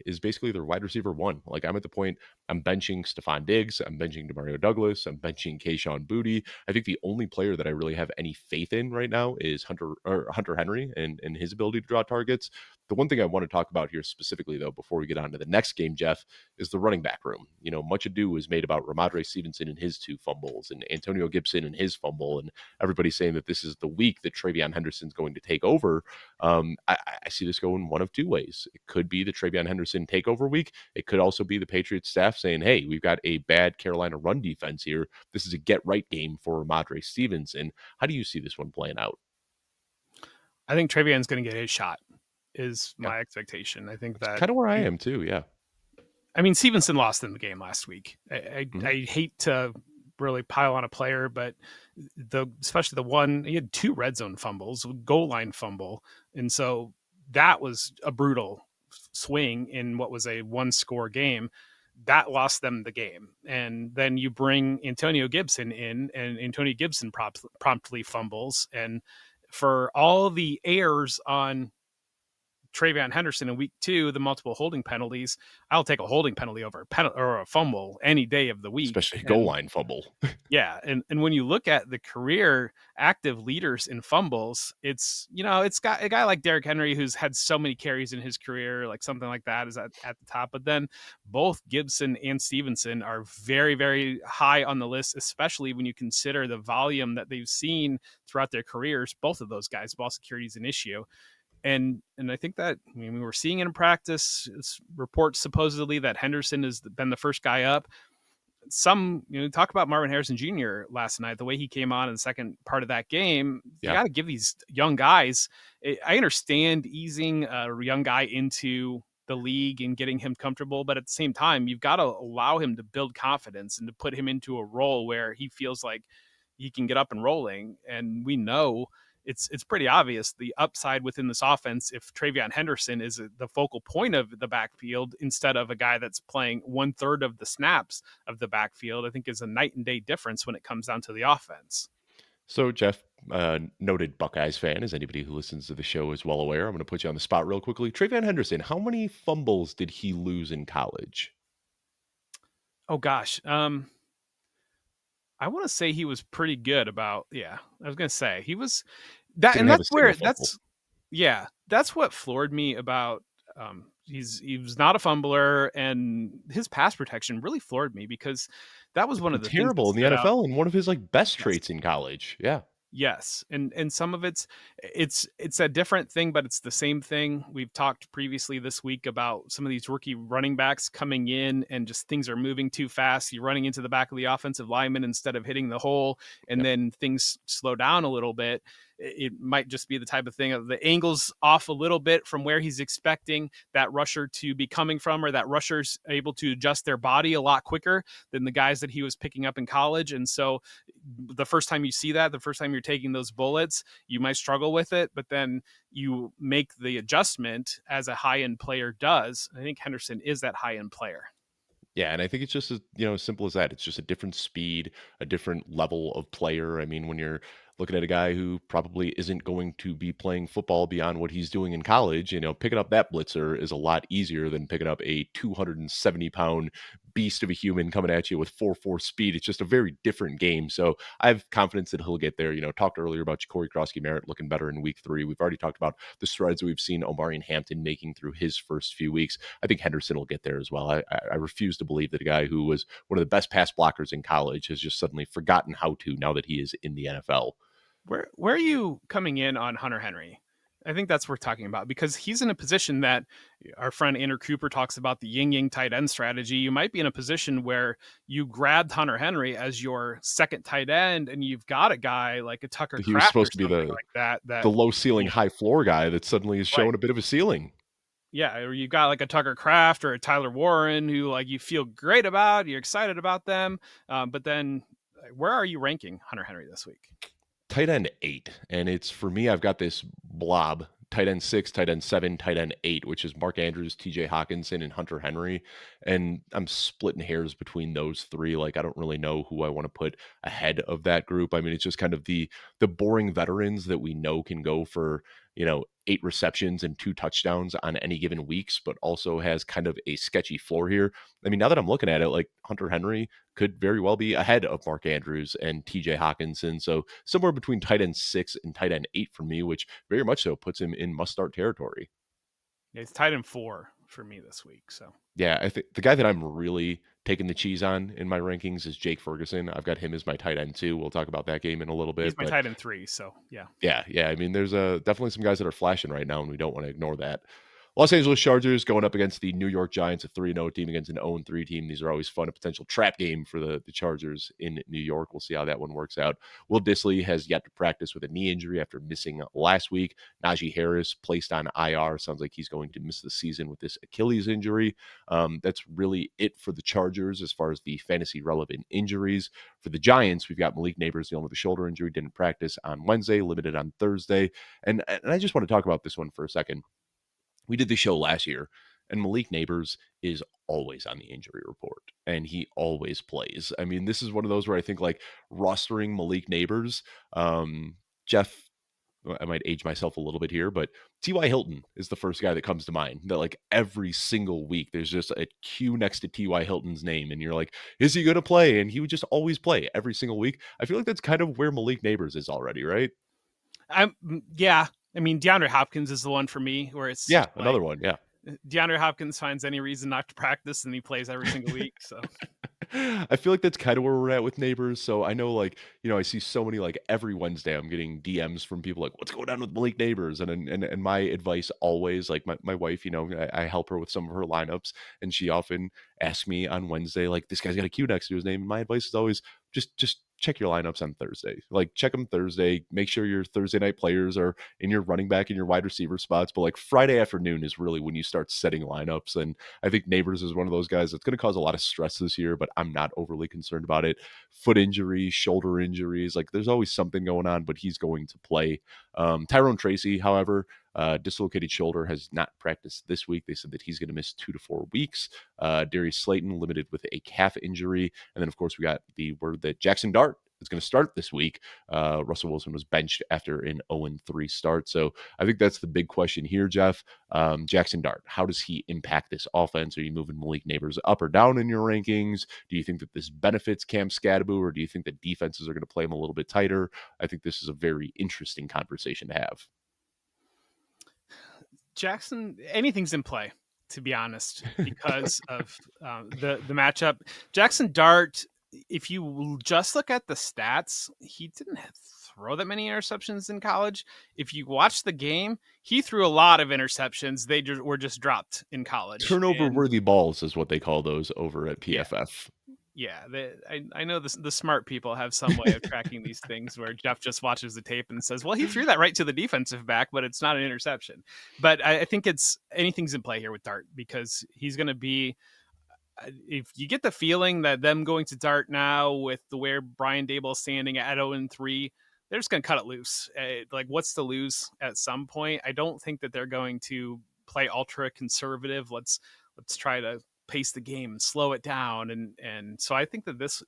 is basically their wide receiver one. Like I'm at the point I'm benching Stephon Diggs, I'm benching Demario Douglas, I'm benching Kayshon Boutte. I think the only player that I really have any faith in right now is Hunter Henry and his ability to draw targets. The one thing I want to talk about here specifically, though, before we get on to the next game, Jeff, is the running back room. Much ado was made about Ramondre Stevenson and his 2 fumbles and Antonio Gibson and his fumble, and everybody's saying that this is the week that TreVeyon Henderson's going to take over. I see this going one of 2 ways. It could be the TreVeyon Henderson takeover week. It could also be the Patriots staff saying, hey, we've got a bad Carolina run defense here. This is a get-right game for Ramondre Stevenson. How do you see this one playing out? I think TreVeyon's going to get his shot. Is Yeah, my expectation. I think that's that kind of where I am too. Yeah. I mean, Stevenson lost in the game last week. Mhm. I hate to really pile on a player, but especially the one he had 2 red zone fumbles, goal line fumble, and so that was a brutal swing in what was a 1-score game. That lost them the game, and then you bring Antonio Gibson in, and Antonio Gibson promptly fumbles, and for all the errors on TreVeyon Henderson in week 2, the multiple holding penalties, I'll take a holding penalty over or a fumble any day of the week. Especially a goal And line fumble. yeah, and when you look at the career active leaders in fumbles, it's got a guy like Derrick Henry who's had so many carries in his career, like something like that is at the top. But then both Gibson and Stevenson are very, very high on the list, especially when you consider the volume that they've seen throughout their careers. Both of those guys, ball security is an issue. And I think that, I mean, we were seeing in practice reports supposedly that Henderson has been the first guy up. talk about Marvin Harrison Jr. last night, the way he came on in the second part of that game. You Yeah. got to give these young guys. I understand easing a young guy into the league and getting him comfortable, but at the same time, you've got to allow him to build confidence and to put him into a role where he feels like he can get up and rolling. And we know it's pretty obvious the upside within this offense if Travion Henderson is the focal point of the backfield instead of a guy that's playing 1/3 of the snaps of the backfield. I think is a night and day difference when it comes down to the offense. So, Jeff, noted Buckeyes fan, as anybody who listens to the show is well aware, I'm going to put you on the spot real quickly. Travion Henderson, how many fumbles did he lose in college? Oh gosh, I want to say he was pretty good about. Yeah, I was gonna say he was that, Didn't and have that's a single where fumble. that's what floored me about. He was not a fumbler, and his pass protection really floored me because that was It's one been of the things that terrible in the stood out. NFL and one of his like best Yes. traits in college. Yeah. Yes, and some of it's a different thing, but it's the same thing. We've talked previously this week about some of these rookie running backs coming in and just things are moving too fast. You're running into the back of the offensive lineman instead of hitting the hole, and Yep. then things slow down a little bit. It might just be the type of thing of the angles off a little bit from where he's expecting that rusher to be coming from, or that rusher's able to adjust their body a lot quicker than the guys that he was picking up in college. And so the first time you see that, the first time you're taking those bullets, you might struggle with it, but then you make the adjustment as a high end player does. I think Henderson is that high end player. Yeah, and I think it's just as as simple as that. It's just a different speed, a different level of player. I mean, when you're looking at a guy who probably isn't going to be playing football beyond what he's doing in college, picking up that blitzer is a lot easier than picking up a 270-pound beast of a human coming at you with 4.4 speed. It's just a very different game. So I have confidence that he'll get there. Talked earlier about Corey Krosky Merritt looking better in week 3. We've already talked about the strides that we've seen Omari and Hampton making through his first few weeks. I think Henderson will get there as well. I refuse to believe that a guy who was one of the best pass blockers in college has just suddenly forgotten how to now that he is in the NFL. Where are you coming in on Hunter Henry? I think that's worth talking about because he's in a position that our friend Andrew Cooper talks about the yin yang tight end strategy. You might be in a position where you grabbed Hunter Henry as your second tight end, and you've got a guy like a Tucker He was Kraft or supposed to be something the like that. the low ceiling, Yeah, high floor guy that suddenly is right. showing a bit of a ceiling. Yeah, or you got like a Tucker Kraft or a Tyler Warren who like you feel great about, you're excited about them, but then where are you ranking Hunter Henry this week? Tight end 8, and it's for me, I've got this blob, tight end 6, tight end 7, tight end 8, which is Mark Andrews, TJ Hawkinson, and Hunter Henry, and I'm splitting hairs between those 3. Like, I don't really know who I want to put ahead of that group. I mean, it's just kind of the boring veterans that we know can go for, 8 receptions and 2 touchdowns on any given weeks, but also has kind of a sketchy floor here. I mean, now that I'm looking at it, like, Hunter Henry could very well be ahead of Mark Andrews and TJ Hawkinson. So somewhere between tight end 6 and tight end 8 for me, which very much so puts him in must start territory. Yeah, he's tied in 4 for me this week. So Yeah, I think the guy that I'm really taking the cheese on in my rankings is Jake Ferguson. I've got him as my tight end too. We'll talk about that game in a little he's bit, my but tight end 3. So yeah. yeah. I mean, there's definitely some guys that are flashing right now, and we don't want to ignore that. Los Angeles Chargers going up against the New York Giants, a 3-0 team against an 0-3 team. These are always fun, a potential trap game for the Chargers in New York. We'll see how that one works out. Will Dissly has yet to practice with a knee injury after missing last week. Najee Harris placed on IR. Sounds like he's going to miss the season with this Achilles injury. That's really it for the Chargers as far as the fantasy relevant injuries. For the Giants, we've got Malik Neighbors dealing with a shoulder injury, didn't practice on Wednesday, limited on Thursday. And I just want to talk about this one for a second. We did the show last year, and Malik Neighbors is always on the injury report, and he always plays. I mean, this is one of those where I think like rostering Malik Neighbors, Jeff. I might age myself a little bit here, but T.Y. Hilton is the first guy that comes to mind. That like every single week, there's just a Q next to T.Y. Hilton's name, and you're like, is he going to play? And he would just always play every single week. I feel like that's kind of where Malik Neighbors is already, right? Yeah. I mean, DeAndre Hopkins is the one for me where it's just Yeah, like another one. Yeah. DeAndre Hopkins finds any reason not to practice and he plays every single week. So I feel like that's kind of where we're at with neighbors. So I know, like, I see so many, like, every Wednesday I'm getting DMs from people like, what's going on with Malik Neighbors? And my advice always, like, my wife, I help her with some of her lineups, and she often asks me on Wednesday, like, this guy's got a Q next to his name. And my advice is always just check your lineups on Thursday. Like, check them Thursday. Make sure your Thursday night players are in your running back and your wide receiver spots. But like Friday afternoon is really when you start setting lineups. And I think Neighbors is one of those guys that's going to cause a lot of stress this year, but I'm not overly concerned about it. Foot injuries, shoulder injuries, like there's always something going on, but he's going to play. Tyrone Tracy, however, dislocated shoulder, has not practiced this week. They said that he's going to miss 2 to 4 weeks. Darius Slayton limited with a calf injury. And then, of course, we got the word that Jackson Dart is going to start this week. Russell Wilson was benched after an 0-3 start. So I think that's the big question here, Jeff. Jackson Dart, how does he impact this offense? Are you moving Malik Neighbors up or down in your rankings? Do you think that this benefits Cam Scadaboo, or do you think that defenses are going to play him a little bit tighter? I think this is a very interesting conversation to have. Jackson, anything's in play, to be honest, because of the matchup. Jackson Dart, if you just look at the stats, he didn't throw that many interceptions in college. If you watch the game, he threw a lot of interceptions. They were just dropped in college. Turnover-worthy balls is what they call those over at PFF. Yeah, I know the smart people have some way of tracking these things where Jeff just watches the tape and says, well, he threw that right to the defensive back, but it's not an interception. But I think anything's in play here with Dart, because he's going to be, if you get the feeling that them going to Dart now with the where Brian Daboll standing at 0-3, they're just going to cut it loose. Like, what's to lose at some point? I don't think that they're going to play ultra conservative. Let's try to pace the game and slow it down. And so I think that this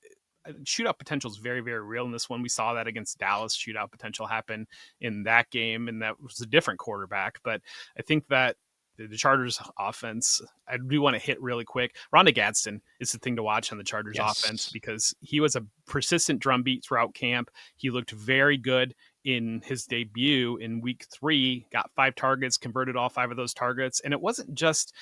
shootout potential is very, very real in this one. We saw that against Dallas. Shootout potential happen in that game, and that was a different quarterback. But I think that the Chargers offense, I do want to hit really quick. Rondé Gadsden is the thing to watch on the Chargers offense, because he was a persistent drumbeat throughout camp. He looked very good in his debut in week 3, got 5 targets, converted all 5 of those targets. And it wasn't just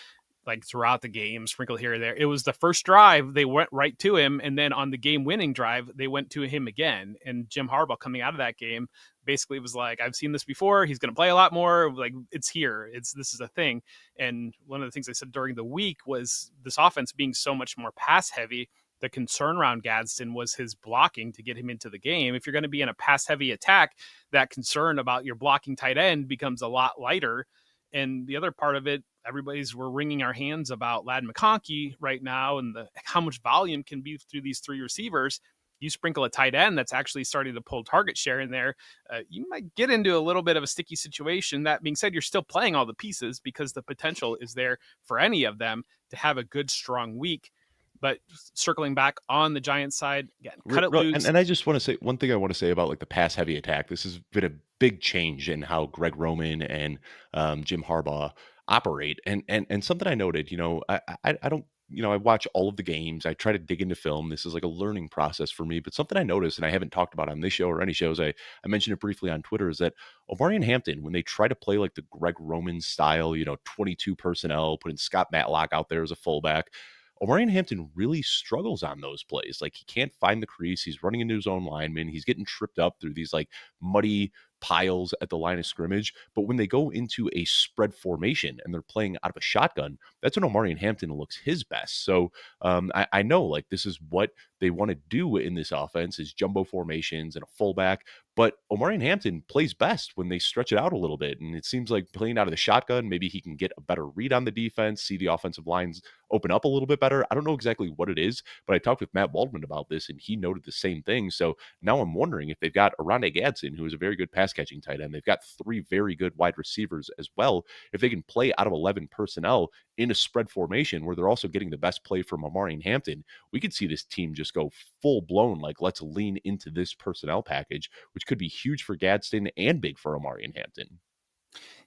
like throughout the game, sprinkle here or there. It was the first drive, they went right to him. And then on the game winning drive, they went to him again. And Jim Harbaugh, coming out of that game, basically was like, I've seen this before. He's going to play a lot more. Like, it's here. This is a thing. And one of the things I said during the week was this offense being so much more pass heavy, the concern around Gadsden was his blocking to get him into the game. If you're going to be in a pass heavy attack, that concern about your blocking tight end becomes a lot lighter. And the other part of it, we're wringing our hands about Ladd McConkey right now, and how much volume can be through these 3 receivers. You sprinkle a tight end that's actually starting to pull target share in there, you might get into a little bit of a sticky situation. That being said, you're still playing all the pieces, because the potential is there for any of them to have a good, strong week. But circling back on the Giants side, again, cut it loose. And I just want to say one thing I want to say about like the pass heavy attack. This has been a big change in how Greg Roman and Jim Harbaugh operate. And something I noted, I don't, I watch all of the games. I try to dig into film. This is like a learning process for me. But something I noticed, and I haven't talked about on this show or any shows, I mentioned it briefly on Twitter, is that Omari and Hampton, when they try to play like the Greg Roman style, 22 personnel, putting Scott Matlock out there as a fullback, Omarion Hampton really struggles on those plays. Like, he can't find the crease. He's running into his own lineman. He's getting tripped up through these like muddy piles at the line of scrimmage. But when they go into a spread formation and they're playing out of a shotgun, that's when Omarion Hampton looks his best. So I know like this is what they want to do in this offense, is jumbo formations and a fullback. But Omarion Hampton plays best when they stretch it out a little bit. And it seems like playing out of the shotgun, maybe he can get a better read on the defense, see the offensive lines open up a little bit better. I don't know exactly what it is, but I talked with Matt Waldman about this, and he noted the same thing. So now I'm wondering if they've got Rondé Gadsden, who is a very good pass catching tight end. They've got 3 very good wide receivers as well. If they can play out of 11 personnel in a spread formation where they're also getting the best play from Omarion Hampton, we could see this team just go full blown, like, let's lean into this personnel package, which could be huge for Gadsden and big for Omarion Hampton.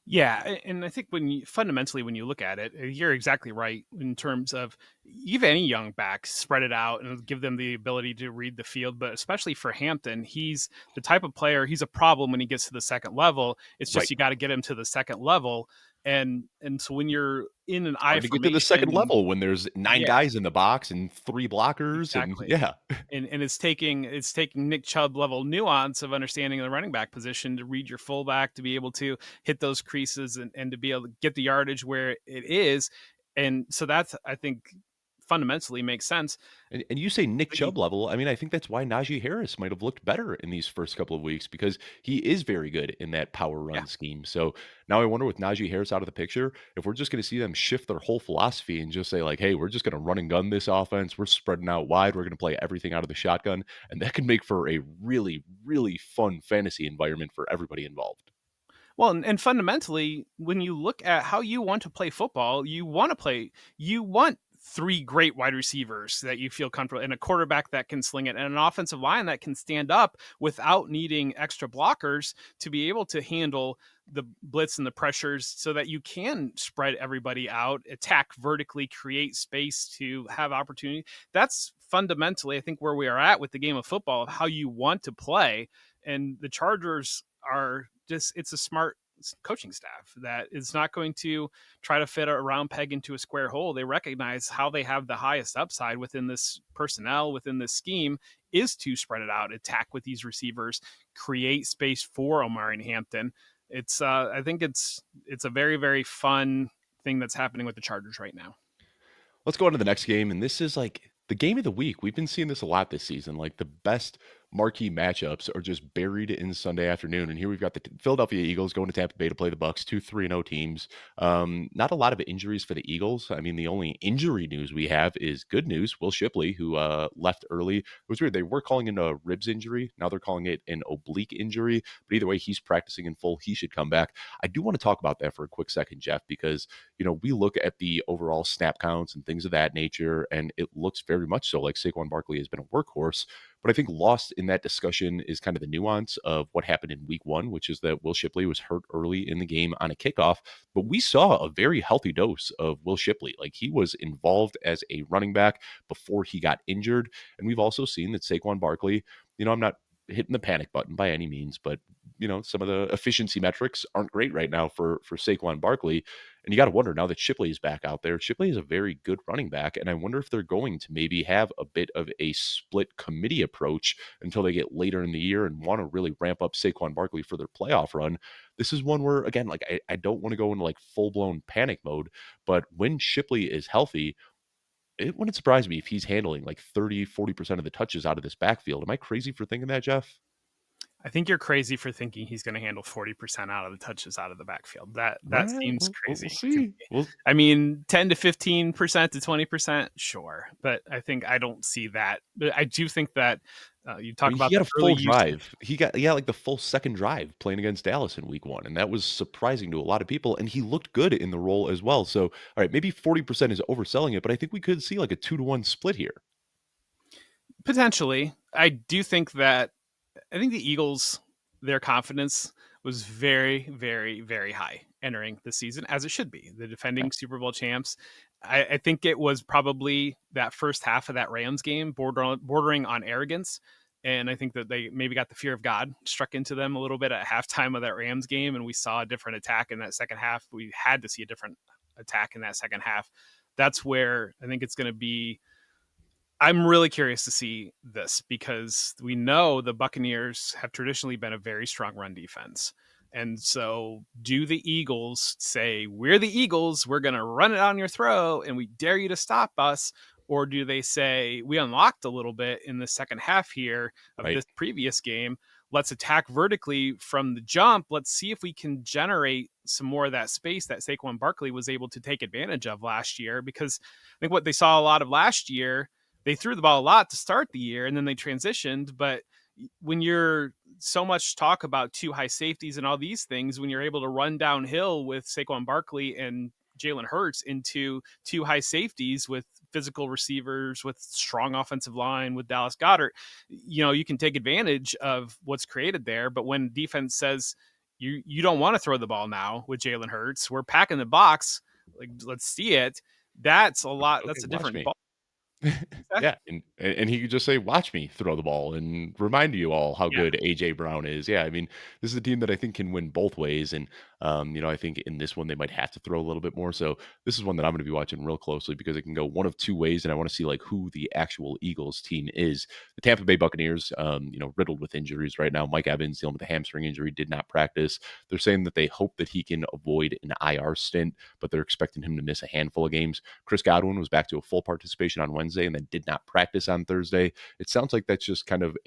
Yeah, and I think when you look at it, you're exactly right in terms of give any young back, spread it out and give them the ability to read the field. But especially for Hampton, he's the type of player, he's a problem when he gets to the second level. It's just You got to get him to the second level. And so when you're in an I Hard to get to the formation, second level when there's 9 yeah, guys in the box and 3 blockers and exactly. yeah. And it's taking Nick Chubb level nuance of understanding the running back position to read your fullback, to be able to hit those creases, and to be able to get the yardage where it is. And so that's, I think, fundamentally makes sense. And you say Nick But you Chubb level, I mean, I think that's why Najee Harris might have looked better in these first couple of weeks because he is very good in that power Yeah. run scheme. So now I wonder with Najee Harris out of the picture, if we're just going to see them shift their whole philosophy and just say like, "Hey, we're just going to run and gun this offense. We're spreading out wide. We're going to play everything out of the shotgun." And that can make for a really, really fun fantasy environment for everybody involved. Well, and fundamentally, when you look at how you want to play football, you want three great wide receivers that you feel comfortable, and a quarterback that can sling it, and an offensive line that can stand up without needing extra blockers to be able to handle the blitz and the pressures, so that you can spread everybody out, attack vertically, create space to have opportunity. That's fundamentally, I think, where we are at with the game of football, of how you want to play. And the Chargers are just, it's a smart coaching staff that is not going to try to fit a round peg into a square hole. They recognize how they have the highest upside within this personnel, within this scheme, is to spread it out, attack with these receivers, create space for Omari Hampton. It's I think it's a very, very fun thing that's happening with the Chargers right now. Let's go on to the next game, and this is like the game of the week. We've been seeing this a lot this season. Like the best marquee matchups are just buried in Sunday afternoon. And here we've got the Philadelphia Eagles going to Tampa Bay to play the Bucks, 2 3-0 teams. Not a lot of injuries for the Eagles. I mean, the only injury news we have is good news. Will Shipley, who left early, it was weird. They were calling it a ribs injury. Now they're calling it an oblique injury. But either way, he's practicing in full. He should come back. I do want to talk about that for a quick second, Jeff, because we look at the overall snap counts and things of that nature, and it looks very much so like Saquon Barkley has been a workhorse. But I think lost in that discussion is kind of the nuance of what happened in week one, which is that Will Shipley was hurt early in the game on a kickoff. But we saw a very healthy dose of Will Shipley. Like he was involved as a running back before he got injured. And we've also seen that Saquon Barkley, I'm not hitting the panic button by any means, but some of the efficiency metrics aren't great right now for Saquon Barkley. And you got to wonder now that Shipley is back out there. Shipley is a very good running back, and I wonder if they're going to maybe have a bit of a split committee approach until they get later in the year and want to really ramp up Saquon Barkley for their playoff run. This is one where, again, like I don't want to go into like full blown panic mode, but when Shipley is healthy, it wouldn't surprise me if he's handling like 30-40% of the touches out of this backfield. Am I crazy for thinking that, Jeff? I think you're crazy for thinking he's going to handle 40% out of the touches out of the backfield. That Well, seems we'll crazy to see. me. Well, I mean, 10 to 15% to 20%, sure, but I don't see that. But I do think that you I talk mean, about he the had a early full usage. drive. He got like the full second drive playing against Dallas in week one, and that was surprising to a lot of people. And he looked good in the role as well. So, all right, maybe 40% is overselling it, but I think we could see like a 2-1 split here. Potentially, I do think that I think the Eagles, their confidence was very, very, very high entering the season, as it should be. The Yeah, defending Super Bowl champs. I think it was probably that first half of that Rams game, bordering on arrogance. And I think that they maybe got the fear of God struck into them a little bit at halftime of that Rams game. And we saw a different attack in that second half. We had to see a different attack in that second half. That's where I think it's going to be. I'm really curious to see this, because we know the Buccaneers have traditionally been a very strong run defense. And so, do the Eagles say, "We're the Eagles, we're going to run it on your throat and we dare you to stop us"? Or do they say, "We unlocked a little bit in the second half here of right. this previous game. Let's attack vertically from the jump. Let's see if we can generate some more of that space that Saquon Barkley was able to take advantage of last year." Because I think what they saw a lot of last year, they threw the ball a lot to start the year and then they transitioned. But when you're so much talk about two high safeties and all these things, when you're able to run downhill with Saquon Barkley and Jalen Hurts into two high safeties with physical receivers, with strong offensive line, with Dallas Goddard, you can take advantage of what's created there. But when defense says you don't want to throw the ball now with Jalen Hurts, we're packing the box, like let's see it. That's a lot. Okay, That's a watch different me. ball. Yeah, Exactly. and he could just say, "Watch me throw the ball," and remind you all how Yeah. good AJ Brown is. Yeah, I mean, this is a team that I think can win both ways, and, I think in this one, they might have to throw a little bit more, so this is one that I'm gonna be watching real closely because it can go one of 2 ways, and I wanna see, like, who the actual Eagles team is. The Tampa Bay Buccaneers, riddled with injuries right now. Mike Evans dealing with a hamstring injury, did not practice. They're saying that they hope that he can avoid an IR stint, but they're expecting him to miss a handful of games. Chris Godwin was back to a full participation on Wednesday and then did not practice on Thursday. It sounds like that's just kind of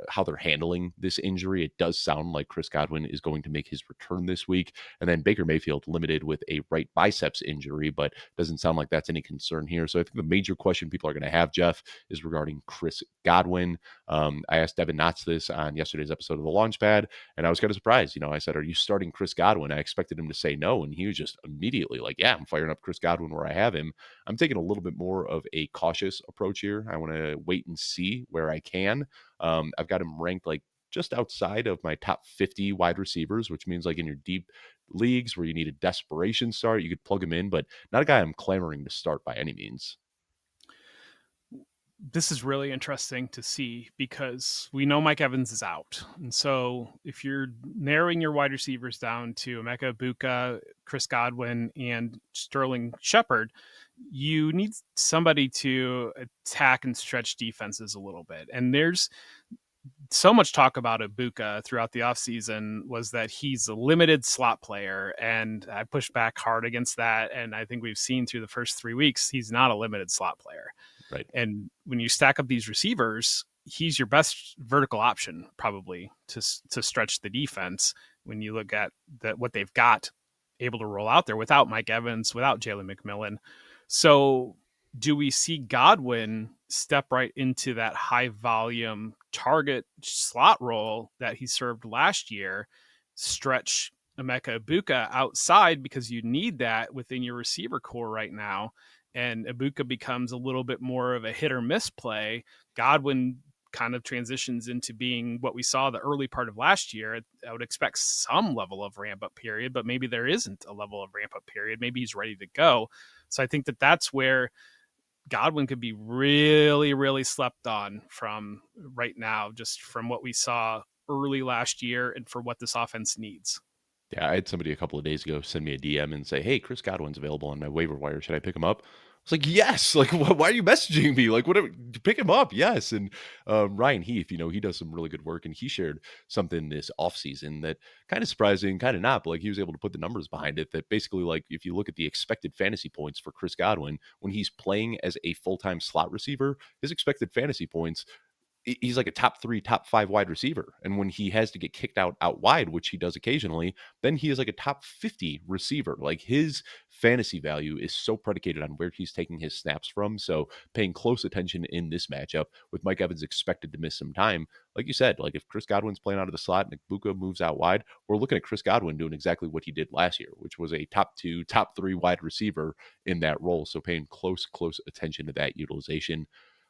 how they're handling this injury. It does sound like Chris Godwin is going to make his return this week. And then Baker Mayfield limited with a right biceps injury, but doesn't sound like that's any concern here. So I think the major question people are going to have, Jeff, is regarding Chris Godwin. I asked Devin Knotts this on yesterday's episode of the Launchpad, and I was kind of surprised. I said, "Are you starting Chris Godwin?" I expected him to say no, and he was just immediately like, "Yeah, I'm firing up Chris Godwin where I have him." I'm taking a little bit more of a cautious approach here. I want to wait and see where I can. I've got him ranked like just outside of my top 50 wide receivers, which means like in your deep leagues where you need a desperation start, you could plug him in, but not a guy I'm clamoring to start by any means. This is really interesting to see because we know Mike Evans is out. And so if you're narrowing your wide receivers down to Emeka Buka, Chris Godwin, and Sterling Shepard, you need somebody to attack and stretch defenses a little bit. And there's so much talk about Ibuka throughout the offseason was that he's a limited slot player. And I pushed back hard against that. And I think we've seen through the first 3 weeks, he's not a limited slot player. Right. And when you stack up these receivers, he's your best vertical option probably to stretch the defense when you look at what they've got able to roll out there without Mike Evans, without Jalen McMillan. So do we see Godwin step right into that high volume target slot role that he served last year, stretch Emeka Ibuka outside because you need that within your receiver core right now, and Ibuka becomes a little bit more of a hit or miss play. Godwin kind of transitions into being what we saw the early part of last year. I would expect some level of ramp up period, but maybe there isn't a level of ramp up period. Maybe he's ready to go. So I think that that's where Godwin could be really, really slept on from right now, just from what we saw early last year and for what this offense needs. Yeah, I had somebody a couple of days ago send me a DM and say, "Hey, Chris Godwin's available on my waiver wire. Should I pick him up?" I was like, "Yes!" Like, why are you messaging me? Like, whatever, pick him up. Yes. And Ryan Heath, he does some really good work, and he shared something this offseason that kind of surprising, kind of not, but like he was able to put the numbers behind it. That basically, like, if you look at the expected fantasy points for Chris Godwin when he's playing as a full time slot receiver, his expected fantasy points he's like a top 3, top 5 wide receiver. And when he has to get kicked out wide, which he does occasionally, then he is like a top 50 receiver. Like his fantasy value is so predicated on where he's taking his snaps from. So paying close attention in this matchup with Mike Evans expected to miss some time. Like you said, like if Chris Godwin's playing out of the slot and Buka moves out wide, we're looking at Chris Godwin doing exactly what he did last year, which was a top 2, top 3 wide receiver in that role. So paying close attention to that utilization.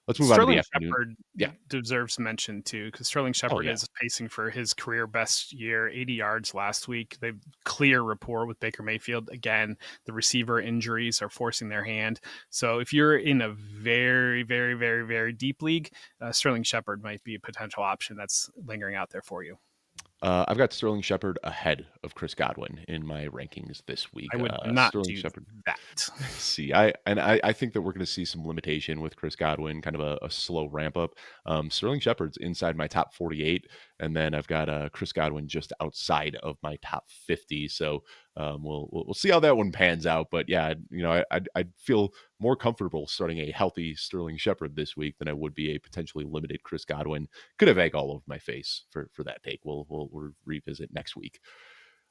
Let's move on to the Sterling afternoon. Shepard Yeah. deserves mention too, because Sterling Oh, Shepard yeah. is pacing for his career best year, 80 yards last week. They've clear rapport with Baker Mayfield. Again, the receiver injuries are forcing their hand. So if you're in a very, very, very, very deep league, Sterling Shepard might be a potential option that's lingering out there for you. I've got Sterling Shepard ahead of Chris Godwin in my rankings this I week. would not Sterling do Shepard. that. See, I think that we're going to see some limitation with Chris Godwin, kind of a slow ramp up. Sterling Shepard's inside my top 48, and then I've got Chris Godwin just outside of my top 50. So we'll see how that one pans out. But yeah, I'd feel more comfortable starting a healthy Sterling Shepard this week than I would be a potentially limited Chris Godwin. Could have egg all over my face for that take. We'll revisit next week.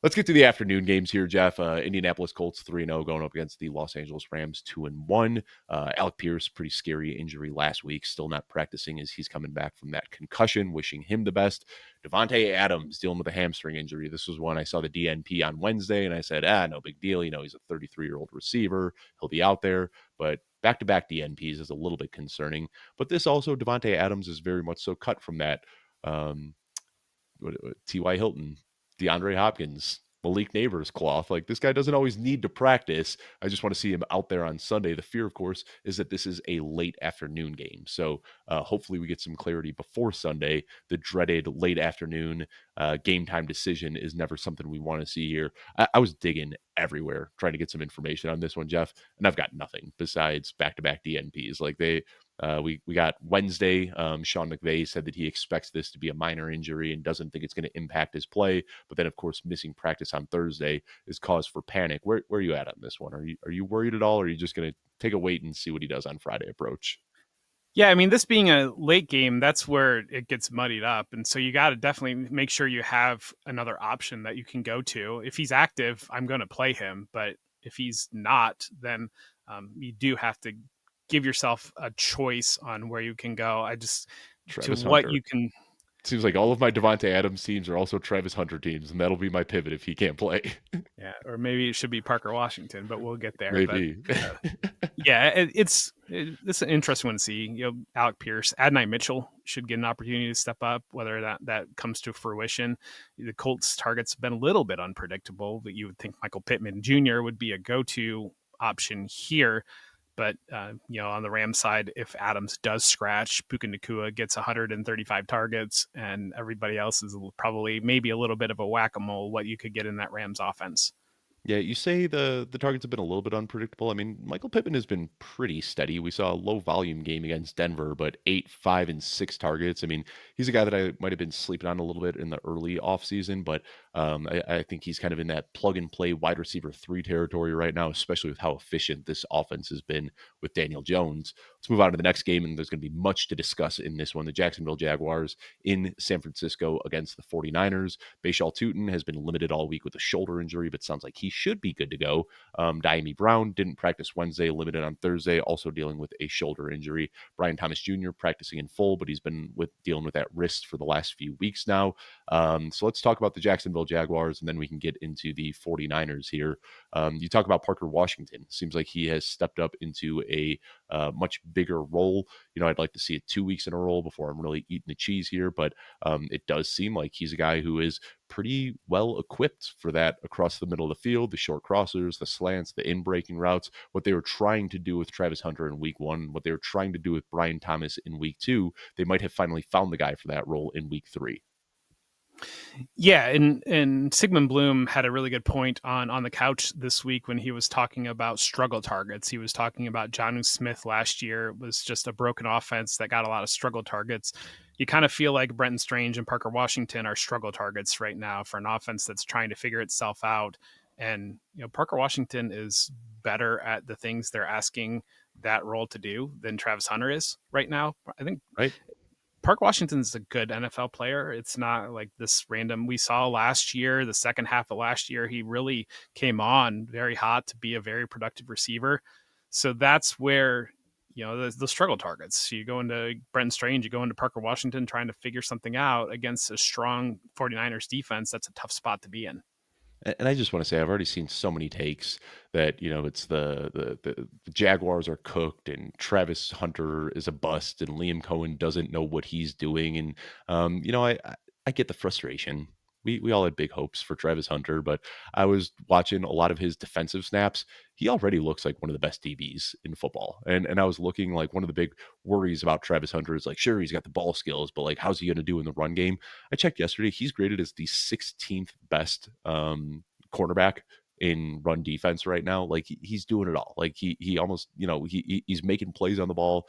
Let's get to the afternoon games here, Jeff. Indianapolis Colts 3-0 going up against the Los Angeles Rams 2-1. Alec Pierce, pretty scary injury last week, still not practicing as he's coming back from that concussion. Wishing him the best. Devontae Adams dealing with a hamstring injury. This was one I saw the DNP on Wednesday, and I said, no big deal. He's a 33-year-old receiver. He'll be out there. But back-to-back DNPs is a little bit concerning. But this also, Devontae Adams is very much so cut from that. T.Y. Hilton, DeAndre Hopkins, Malik Neighbors cloth. Like, this guy doesn't always need to practice. I just want to see him out there on Sunday. The fear, of course, is that this is a late afternoon game. So hopefully we get some clarity before Sunday. The dreaded late afternoon game time decision is never something we want to see here. I was digging everywhere trying to get some information on this one, Jeff, and I've got nothing besides back-to-back DNPs. Like, we got Wednesday. Sean McVay said that he expects this to be a minor injury and doesn't think it's going to impact his play. But then, of course, missing practice on Thursday is cause for panic. Where are you at on this one? Are you worried at all, or are you just going to take a wait and see what he does on Friday approach? Yeah, I mean, this being a late game, that's where it gets muddied up. And so you got to definitely make sure you have another option that you can go to. If he's active, I'm going to play him. But if he's not, then you do have to give yourself a choice on where you can go. To Travis what Hunter. you can. Seems like all of my Devontae Adams teams are also Travis Hunter teams, and that'll be my pivot if he can't play. Yeah, or maybe it should be Parker Washington, but we'll get there. But Maybe. yeah, it's an interesting one to see. Alec Pierce, Adonai Mitchell should get an opportunity to step up. Whether that comes to fruition, the Colts' targets have been a little bit unpredictable, but you would think Michael Pittman Jr. would be a go-to option here. But on the Rams side, if Adams does scratch, Puka Nacua gets 135 targets, and everybody else is probably maybe a little bit of a whack-a-mole. What you could get in that Rams offense. Yeah, you say the targets have been a little bit unpredictable. I mean, Michael Pittman has been pretty steady. We saw a low volume game against Denver, but 8, 5, and 6 targets. I mean, he's a guy that I might have been sleeping on a little bit in the early offseason, but I think he's kind of in that plug and play wide receiver 3 territory right now, especially with how efficient this offense has been with Daniel Jones. Let's move on to the next game, and there's going to be much to discuss in this one. The Jacksonville Jaguars in San Francisco against the 49ers. Bashal Tutin has been limited all week with a shoulder injury, but sounds like he should be good to go. Diami Brown didn't practice Wednesday, limited on Thursday, also dealing with a shoulder injury. Brian Thomas Jr. practicing in full, but he's been dealing with that wrist for the last few weeks now. So let's talk about the Jacksonville Jaguars, and then we can get into the 49ers here. You talk about Parker Washington. Seems like he has stepped up into a much bigger role. I'd like to see it 2 weeks in a row before I'm really eating the cheese here, but it does seem like he's a guy who is pretty well equipped for that across the middle of the field, the short crossers, the slants, the in-breaking routes. What they were trying to do with Travis Hunter in week 1, what they were trying to do with Brian Thomas in week 2, they might have finally found the guy for that role in week 3. Yeah, and Sigmund Bloom had a really good point on the couch this week when he was talking about struggle targets. He was talking about Jonnu Smith last year was just a broken offense that got a lot of struggle targets. You kind of feel like Brenton Strange and Parker Washington are struggle targets right now for an offense that's trying to figure itself out. And Parker Washington is better at the things they're asking that role to do than Travis Hunter is right now. I think Right? Park Washington's a good NFL player. It's not like this random. We saw last year, the second half of last year, he really came on very hot to be a very productive receiver. So that's where, the struggle targets. You go into Brenton Strange, you go into Parker Washington trying to figure something out against a strong 49ers defense. That's a tough spot to be in. And I just want to say I've already seen so many takes that it's the Jaguars are cooked and Travis Hunter is a bust and Liam Cohen doesn't know what he's doing. And I get the frustration. We all had big hopes for Travis Hunter, but I was watching a lot of his defensive snaps. He already looks like one of the best DBs in football. And I was looking, like, one of the big worries about Travis Hunter is, like, sure, he's got the ball skills, but, like, how's he going to do in the run game? I checked yesterday. He's graded as the 16th best cornerback in run defense right now. Like, he's doing it all. Like, he almost, he's making plays on the ball.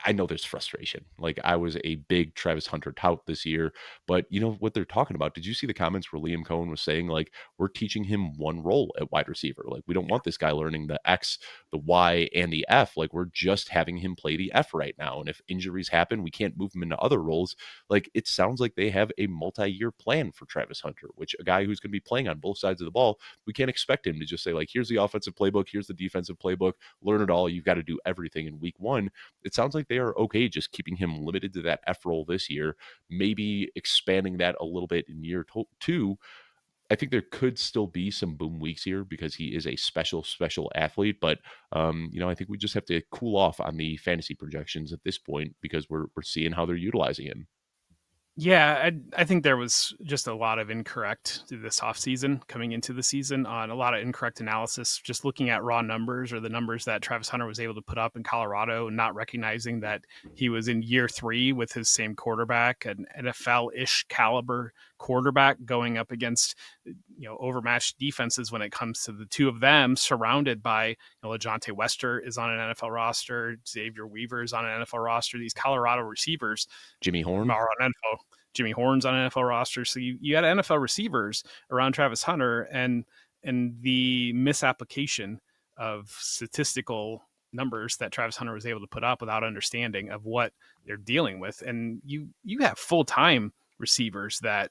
I know there's frustration. Like, I was a big Travis Hunter tout this year, but you know what they're talking about? Did you see the comments where Liam Cohen was saying, like, we're teaching him one role at wide receiver? Like, we don't want this guy learning the X, the Y, and the F. Like, we're just having him play the F right now. And if injuries happen, we can't move him into other roles. Like, it sounds like they have a multi-year plan for Travis Hunter, which a guy who's going to be playing on both sides of the ball, we can't expect him to just say, like, here's the offensive playbook, here's the defensive playbook, learn it all. You've got to do everything in week 1. It sounds like they are okay just keeping him limited to that F role this year, maybe expanding that a little bit in year 2. I think there could still be some boom weeks here because he is a special athlete, but I think we just have to cool off on the fantasy projections at this point because we're seeing how they're utilizing him. Yeah, I think there was just a lot of incorrect this offseason coming into the season on a lot of incorrect analysis, just looking at raw numbers or the numbers that Travis Hunter was able to put up in Colorado and not recognizing that he was in year 3 with his same quarterback, an NFL-ish caliber quarterback going up against overmatched defenses when it comes to the two of them surrounded by LeJohntay Wester is on an NFL roster, Xavier Weaver is on an NFL roster. These Colorado receivers Jimmy Horn. are on NFL. Jimmy Horn's on an NFL roster. So you had NFL receivers around Travis Hunter and the misapplication of statistical numbers that Travis Hunter was able to put up without understanding of what they're dealing with. And you have full-time receivers that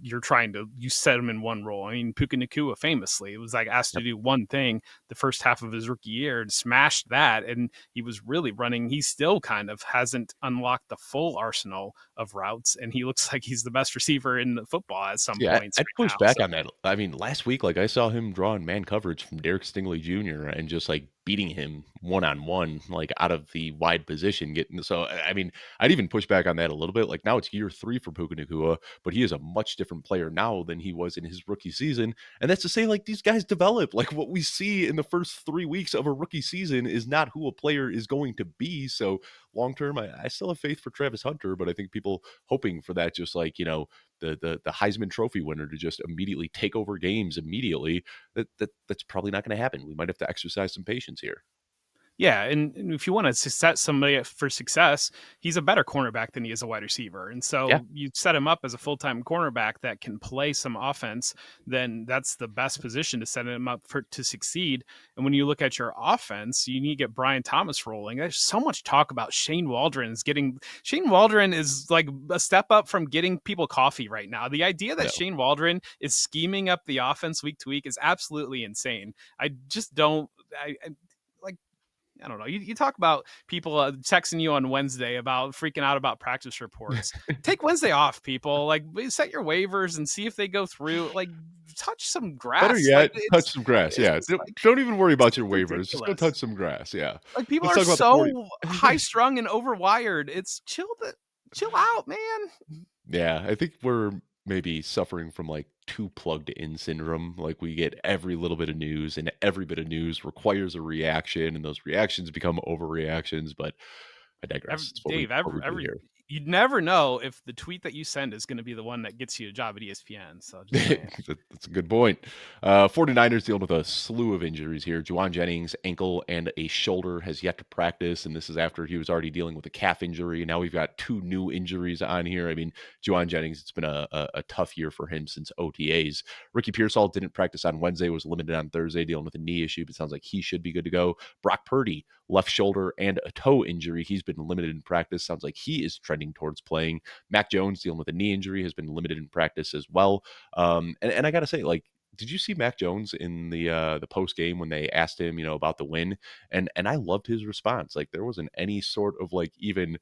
you're trying to you set them in one role. I mean, Puka Nacua famously, it was like asked to do one thing the first half of his rookie year and smashed that, and he was really running. He still kind of hasn't unlocked the full arsenal of routes, and he looks like he's the best receiver in football at some Yeah, points I'd right push now. back So on that. I mean, last week, like I saw him drawing man coverage from Derek Stingley Jr. and just like beating him one on one, like out of the wide position. Getting so, I mean, I'd even push back on that a little bit. Like now it's year 3 for Puka Nacua, but he is a much different player now than he was in his rookie season. And that's to say, like these guys develop. Like what we see in the first 3 weeks of a rookie season is not who a player is going to be. So long term, I still have faith for Travis Hunter, but I think people hoping for that, just like the Heisman Trophy winner to just immediately take over games immediately. That's probably not going to happen. We might have to exercise some patience here. yeah, and if you want to set somebody up for success, he's a better cornerback than he is a wide receiver. And Yeah, so you set him up as a full-time cornerback that can play some offense, then that's the best position to set him up for to succeed. And when you look at your offense, you need to get Brian Thomas rolling. There's so much talk about Shane Waldron is like a step up from getting people coffee right now. The idea that no. Shane Waldron is scheming up the offense week to week is absolutely insane. I just don't I like I don't know. You talk about people texting you on Wednesday about freaking out about practice reports. Take Wednesday off, people. Like set your waivers and see if they go through. Like touch some Better grass. Like yet, touch some grass. it's Yeah, just like don't even worry it's about just your waivers. Just go ridiculous. touch some grass. Yeah, Like people let's are talk about the 40. so high strung and overwired. It's chill out, man. Yeah, I think we're maybe suffering from like too plugged in syndrome. Like we get every little bit of news, and every bit of news requires a reaction, and those reactions become overreactions. But I digress. It's Dave, what we do every here. you'd never know if the tweet that you send is going to be the one that gets you a job at ESPN. So just saying. That's a good point. 49ers dealing with a slew of injuries here. Juwan Jennings, ankle and a shoulder, has yet to practice, and this is after he was already dealing with a calf injury. Now we've got 2 new injuries on here. I mean, Juwan Jennings, it's been a tough year for him since OTAs. Ricky Pearsall didn't practice on Wednesday, was limited on Thursday, dealing with a knee issue, but sounds like he should be good to go. Brock Purdy, left shoulder and a toe injury. He's been limited in practice. Sounds like he is trending towards playing. Mac Jones, dealing with a knee injury, has been limited in practice as well. And I gotta say, like, did you see Mac Jones in the post game when they asked him, about the win? And I loved his response. Like there wasn't any sort of like even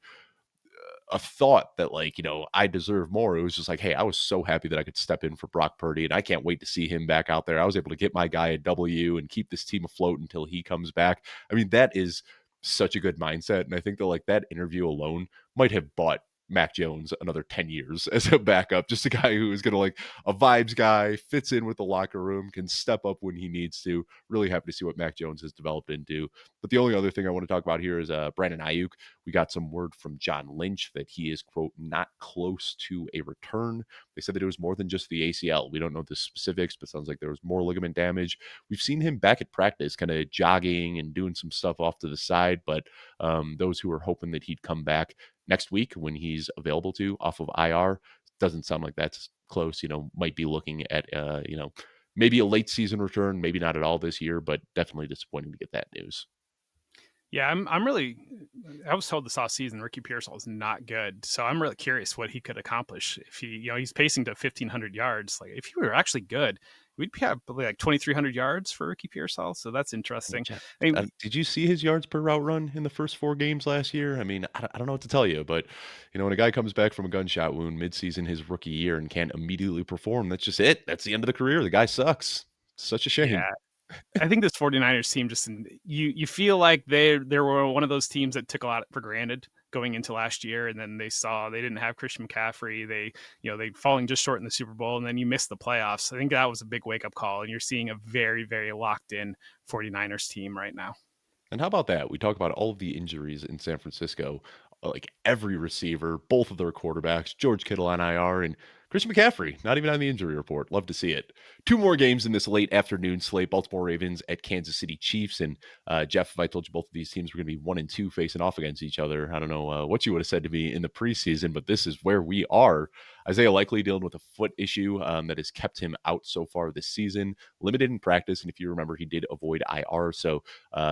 a thought that like, I deserve more. It was just like, hey, I was so happy that I could step in for Brock Purdy, and I can't wait to see him back out there. I was able to get my guy a W and keep this team afloat until he comes back. I mean, that is such a good mindset. And I think that like that interview alone might have bought Mac Jones another 10 years as a backup, just a guy who is going to like a vibes guy, fits in with the locker room, can step up when he needs to. Really happy to see what Mac Jones has developed into. But the only other thing I want to talk about here is Brandon Ayuk. We got some word from John Lynch that he is, quote, not close to a return. They said that it was more than just the ACL. We don't know the specifics, but sounds like there was more ligament damage. We've seen him back at practice, kind of jogging and doing some stuff off to the side, but those who were hoping that he'd come back next week when he's available to off of IR, doesn't sound like that's close. Might be looking at, maybe a late season return, maybe not at all this year, but definitely disappointing to get that news. Yeah, I'm really. I was told this off season Ricky Pearsall is not good, so I'm really curious what he could accomplish if he's pacing to 1,500 yards. Like if he were actually good, we'd be at probably like 2,300 yards for Ricky Pearsall. So that's interesting. I mean, Did you see his yards per route run in the first 4 games last year? I mean, I don't know what to tell you, but when a guy comes back from a gunshot wound midseason his rookie year and can't immediately perform, that's just it. That's the end of the career. The guy sucks. Such a shame. yeah, I think this 49ers team you feel like they were one of those teams that took a lot for granted. going into last year, and then they saw they didn't have Christian McCaffrey. They falling just short in the Super Bowl, and then you missed the playoffs. I think that was a big wake up call, and you're seeing a very, very locked in 49ers team right now. And how about that? We talk about all of the injuries in San Francisco, like every receiver, both of their quarterbacks, George Kittle on IR, and Christian McCaffrey, not even on the injury report. Love to see it. Two more games in this late afternoon slate: Baltimore Ravens at Kansas City Chiefs. And Jeff, if I told you both of these teams were going to be 1-2 facing off against each other, I don't know what you would have said to me in the preseason, but this is where we are. Isaiah Likely dealing with a foot issue that has kept him out so far this season, limited in practice. And if you remember, he did avoid IR. So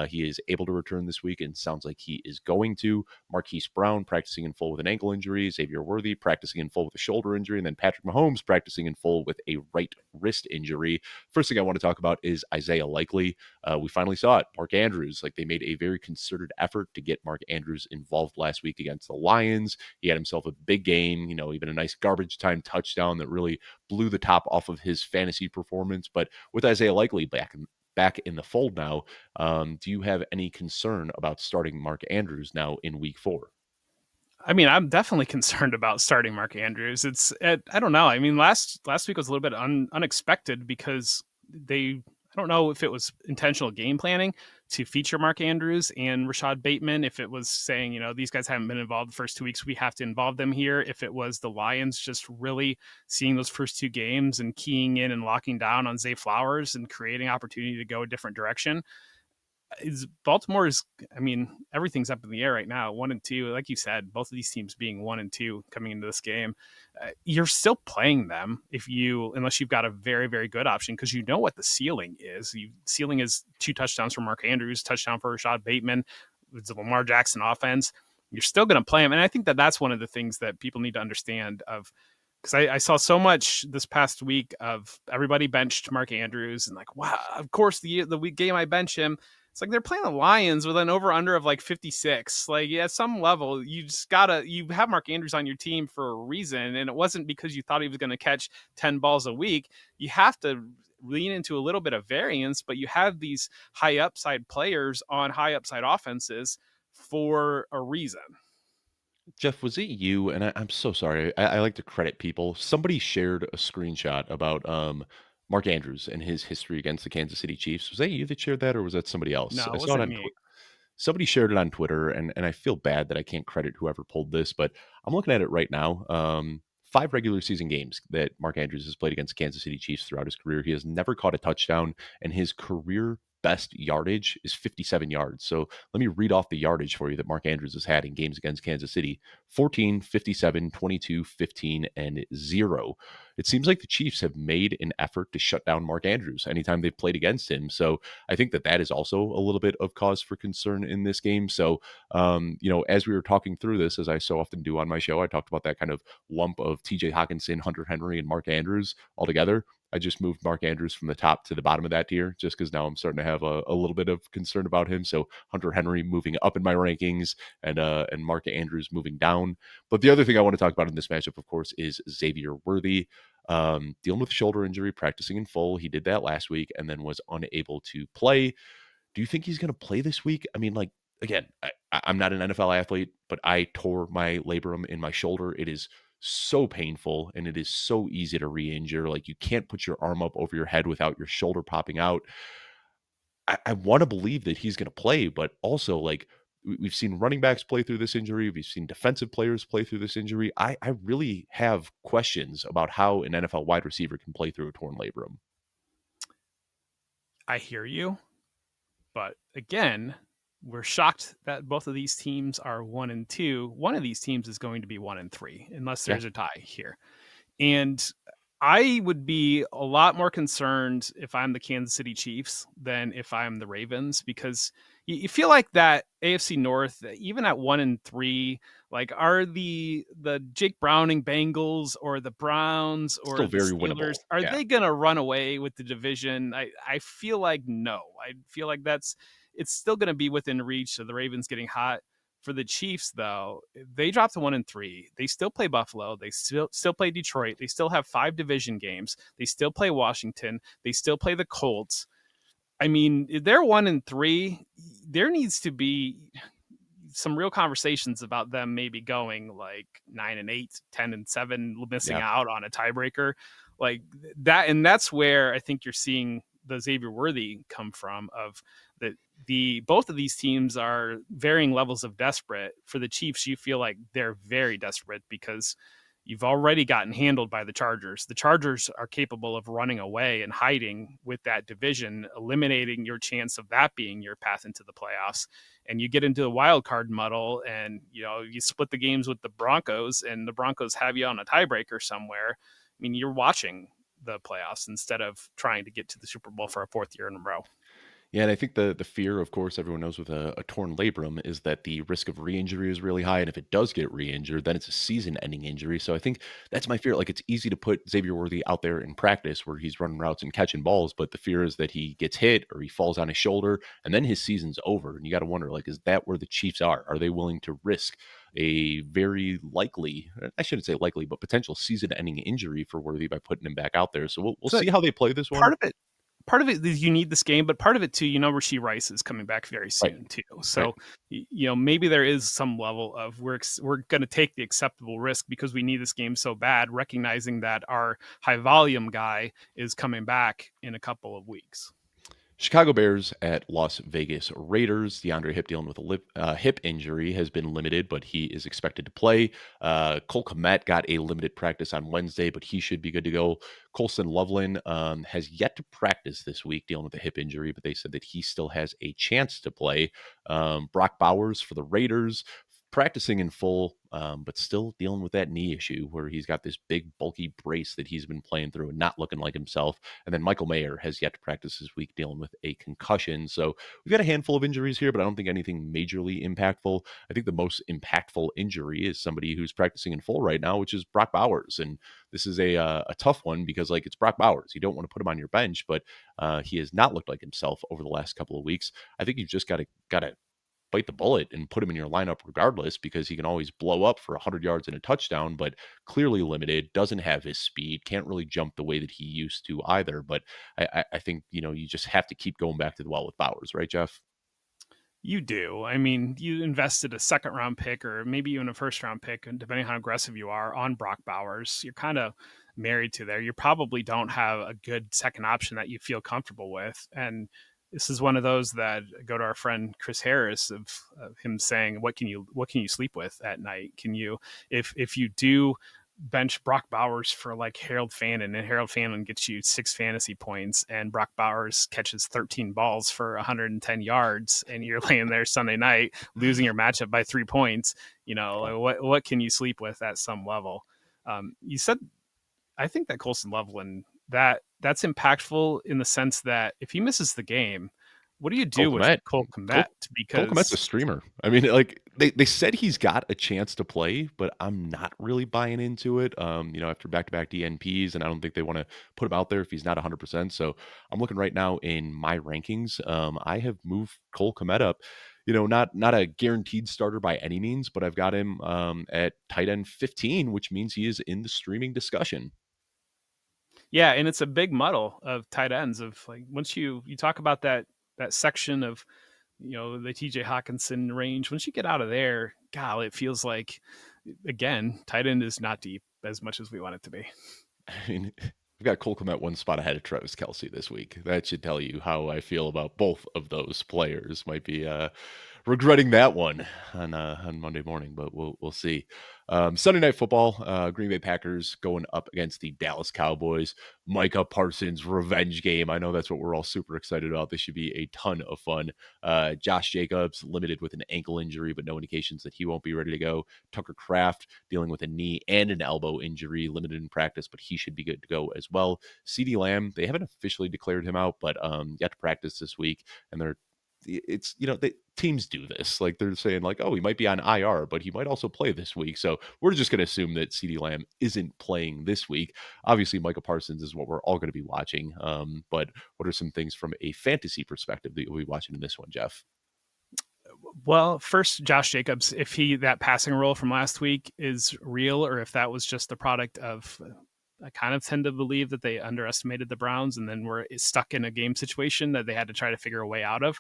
he is able to return this week and sounds like he is going to. Marquise Brown practicing in full with an ankle injury. Xavier Worthy practicing in full with a shoulder injury. And then Patrick Mahomes practicing in full with a right wrist injury. First thing I want to talk about is Isaiah Likely. We finally saw it. Mark Andrews, like they made a very concerted effort to get Mark Andrews involved last week against the Lions. He had himself a big game, even a nice garbage time touchdown that really blew the top off of his fantasy performance. But with Isaiah Likely back in the fold now, do you have any concern about starting Mark Andrews now in week 4? I mean, I'm definitely concerned about starting Mark Andrews. I don't know. I mean, last week was a little bit unexpected because I don't know if it was intentional game planning to feature Mark Andrews and Rashad Bateman. If it was saying, these guys haven't been involved the first 2 weeks, we have to involve them here. If it was the Lions just really seeing those first 2 games and keying in and locking down on Zay Flowers and creating opportunity to go a different direction. I mean, everything's up in the air right now. 1-2, like you said, both of these teams being 1-2 coming into this game. You're still playing them unless you've got a very, very good option, because you know what the ceiling is. Ceiling is 2 touchdowns for Mark Andrews, touchdown for Rashad Bateman. It's a Lamar Jackson offense. You're still going to play him, and I think that's one of the things that people need to understand because I saw so much this past week of everybody benched Mark Andrews and like, wow, of course the week game I bench him. It's like they're playing the Lions with an over-under of like 56. Like, at some level, you have Mark Andrews on your team for a reason, and it wasn't because you thought he was going to catch 10 balls a week. You have to lean into a little bit of variance, but you have these high upside players on high upside offenses for a reason. Jeff, was it you? And I'm so sorry. I like to credit people. Somebody shared a screenshot about Mark Andrews and his history against the Kansas City Chiefs. Was that you that shared that, or was that somebody else? No, I it saw it wasn't on me. somebody shared it on Twitter, and I feel bad that I can't credit whoever pulled this, but I'm looking at it right now. 5 regular season games that Mark Andrews has played against Kansas City Chiefs throughout his career. He has never caught a touchdown, and his career best yardage is 57 yards. So let me read off the yardage for you that Mark Andrews has had in games against Kansas City: 14, 57, 22, 15, and 0. It seems like the Chiefs have made an effort to shut down Mark Andrews anytime they've played against him. So I think that is also a little bit of cause for concern in this game. So, as we were talking through this, as I so often do on my show, I talked about that kind of lump of TJ Hawkinson, Hunter Henry, and Mark Andrews all together. I just moved Mark Andrews from the top to the bottom of that tier just because now I'm starting to have a little bit of concern about him. So Hunter Henry moving up in my rankings and Mark Andrews moving down. But the other thing I want to talk about in this matchup, of course, is Xavier Worthy. Dealing with shoulder injury, practicing in full. He did that last week and then was unable to play. Do you think he's going to play this week? I mean, like, again, I'm not an NFL athlete, but I tore my labrum in my shoulder. It is so painful and it is so easy to re-injure. Like, you can't put your arm up over your head without your shoulder popping out. I want to believe that he's going to play, but also, like, we've seen running backs play through this injury. We've seen defensive players play through this injury. I really have questions about how an NFL wide receiver can play through a torn labrum. I hear you. But again, we're shocked that both of these teams are 1-2. One of these teams is going to be 1-3, unless there's a tie here. And I would be a lot more concerned if I'm the Kansas City Chiefs than if I'm the Ravens, because you feel like that AFC North, even at 1-3, like, are the Jake Browning Bengals or the Browns or Still the very Steelers, winnable. are Yeah. they going to run away with the division? I feel like no. I feel like it's still going to be within reach of the Ravens getting hot. For the Chiefs, though, they dropped to 1-3. They still play Buffalo. They still play Detroit. They still have 5 division games. They still play Washington. They still play the Colts. I mean, if they're 1-3, there needs to be some real conversations about them maybe going like 9-8, 10-7, missing Yeah. out on a tiebreaker like that. And that's where I think you're seeing the Xavier Worthy come from, of the both of these teams are varying levels of desperate. For the Chiefs, you feel like they're very desperate because you've already gotten handled by the Chargers. The Chargers are capable of running away and hiding with that division, eliminating your chance of that being your path into the playoffs. And you get into a wild card muddle, and you split the games with the Broncos, and the Broncos have you on a tiebreaker somewhere. I mean, you're watching the playoffs instead of trying to get to the Super Bowl for a fourth year in a row. Yeah, and I think the fear, of course, everyone knows with a torn labrum is that the risk of re-injury is really high, and if it does get re-injured, then it's a season-ending injury. So I think that's my fear. Like it's easy to put Xavier Worthy out there in practice where he's running routes and catching balls, but the fear is that he gets hit or he falls on his shoulder, and then his season's over. And you got to wonder, like, is that where the Chiefs are? Are they willing to risk a very likely, I shouldn't say likely, but potential season-ending injury for Worthy by putting him back out there? So we'll So see how they play this one. part of it part of it is you need this game, but part of it too, Rasheed Rice is coming back very Right. soon too. Right. So maybe there is some level of we're going to take the acceptable risk because we need this game so bad, recognizing that our high volume guy is coming back in a couple of weeks. Chicago Bears at Las Vegas Raiders. DeAndre Hip dealing with a hip injury has been limited, but he is expected to play. Cole Kmet got a limited practice on Wednesday, but he should be good to go. Colson Loveland has yet to practice this week dealing with a hip injury, but they said that he still has a chance to play. Brock Bowers for the Raiders, practicing in full, but still dealing with that knee issue where he's got this big, bulky brace that he's been playing through and not looking like himself. And then Michael Mayer has yet to practice this week dealing with a concussion. So we've got a handful of injuries here, but I don't think anything majorly impactful. I think the most impactful injury is somebody who's practicing in full right now, which is Brock Bowers. And this is a tough one because, like, it's Brock Bowers. You don't want to put him on your bench, but he has not looked like himself over the last couple of weeks. I think you've just got to bite the bullet and put him in your lineup regardless because he can always blow up for 100 yards and a touchdown, but clearly limited, doesn't have his speed, can't really jump the way that he used to either. But I think, you just have to keep going back to the well with Bowers, right, Jeff? You do. I mean, you invested a second round pick or maybe even a first round pick, and depending on how aggressive you are on Brock Bowers, you're kind of married to there. You probably don't have a good second option that you feel comfortable with. And this is one of those that go to our friend Chris Harris of him saying, what can you sleep with at night? Can you, if you do bench Brock Bowers for like Harold Fannin, and Harold Fannin gets you 6 fantasy points, and Brock Bowers catches 13 balls for 110 yards, and you're laying there Sunday night losing your matchup by 3 points. What can you sleep with at some level? You said, I think that Colson Loveland, that's impactful in the sense that if he misses the game, what do you Cole do with Kmet. Cole Cole Kmet? Cole Kmet's a Because streamer. I mean, like they said he's got a chance to play, but I'm not really buying into it. After back-to-back DNPs, and I don't think they want to put him out there if he's not 100%. So I'm looking right now in my rankings. I have moved Cole Kmet up. Not a guaranteed starter by any means, but I've got him at tight end 15, which means he is in the streaming discussion. yeah, and it's a big muddle of tight ends. Of like once you talk about that section of the TJ Hawkinson range, once you get out of there, golly, it feels like again tight end is not deep as much as we want it to be. I mean, we've got Cole Kmet one spot ahead of Travis Kelsey this week. That should tell you how I feel about both of those players. Might be regretting that one on Monday morning, but we'll see. Sunday Night Football, Green Bay Packers going up against the Dallas Cowboys. Micah Parsons revenge game. I know that's what we're all super excited about. This should be a ton of fun. Josh Jacobs limited with an ankle injury, but no indications that he won't be ready to go. Tucker Kraft dealing with a knee and an elbow injury, limited in practice, but he should be good to go as well. CeeDee Lamb, they haven't officially declared him out, but yet to practice this week, and teams do this. Like they're saying, like, oh, he might be on IR, but he might also play this week. So we're just going to assume that CeeDee Lamb isn't playing this week. Obviously, Micah Parsons is what we're all going to be watching. But what are some things from a fantasy perspective that you'll be watching in this one, Jeff? Well, first, Josh Jacobs, if that passing role from last week is real, or if that was just the product of I kind of tend to believe that they underestimated the Browns and then were stuck in a game situation that they had to try to figure a way out of.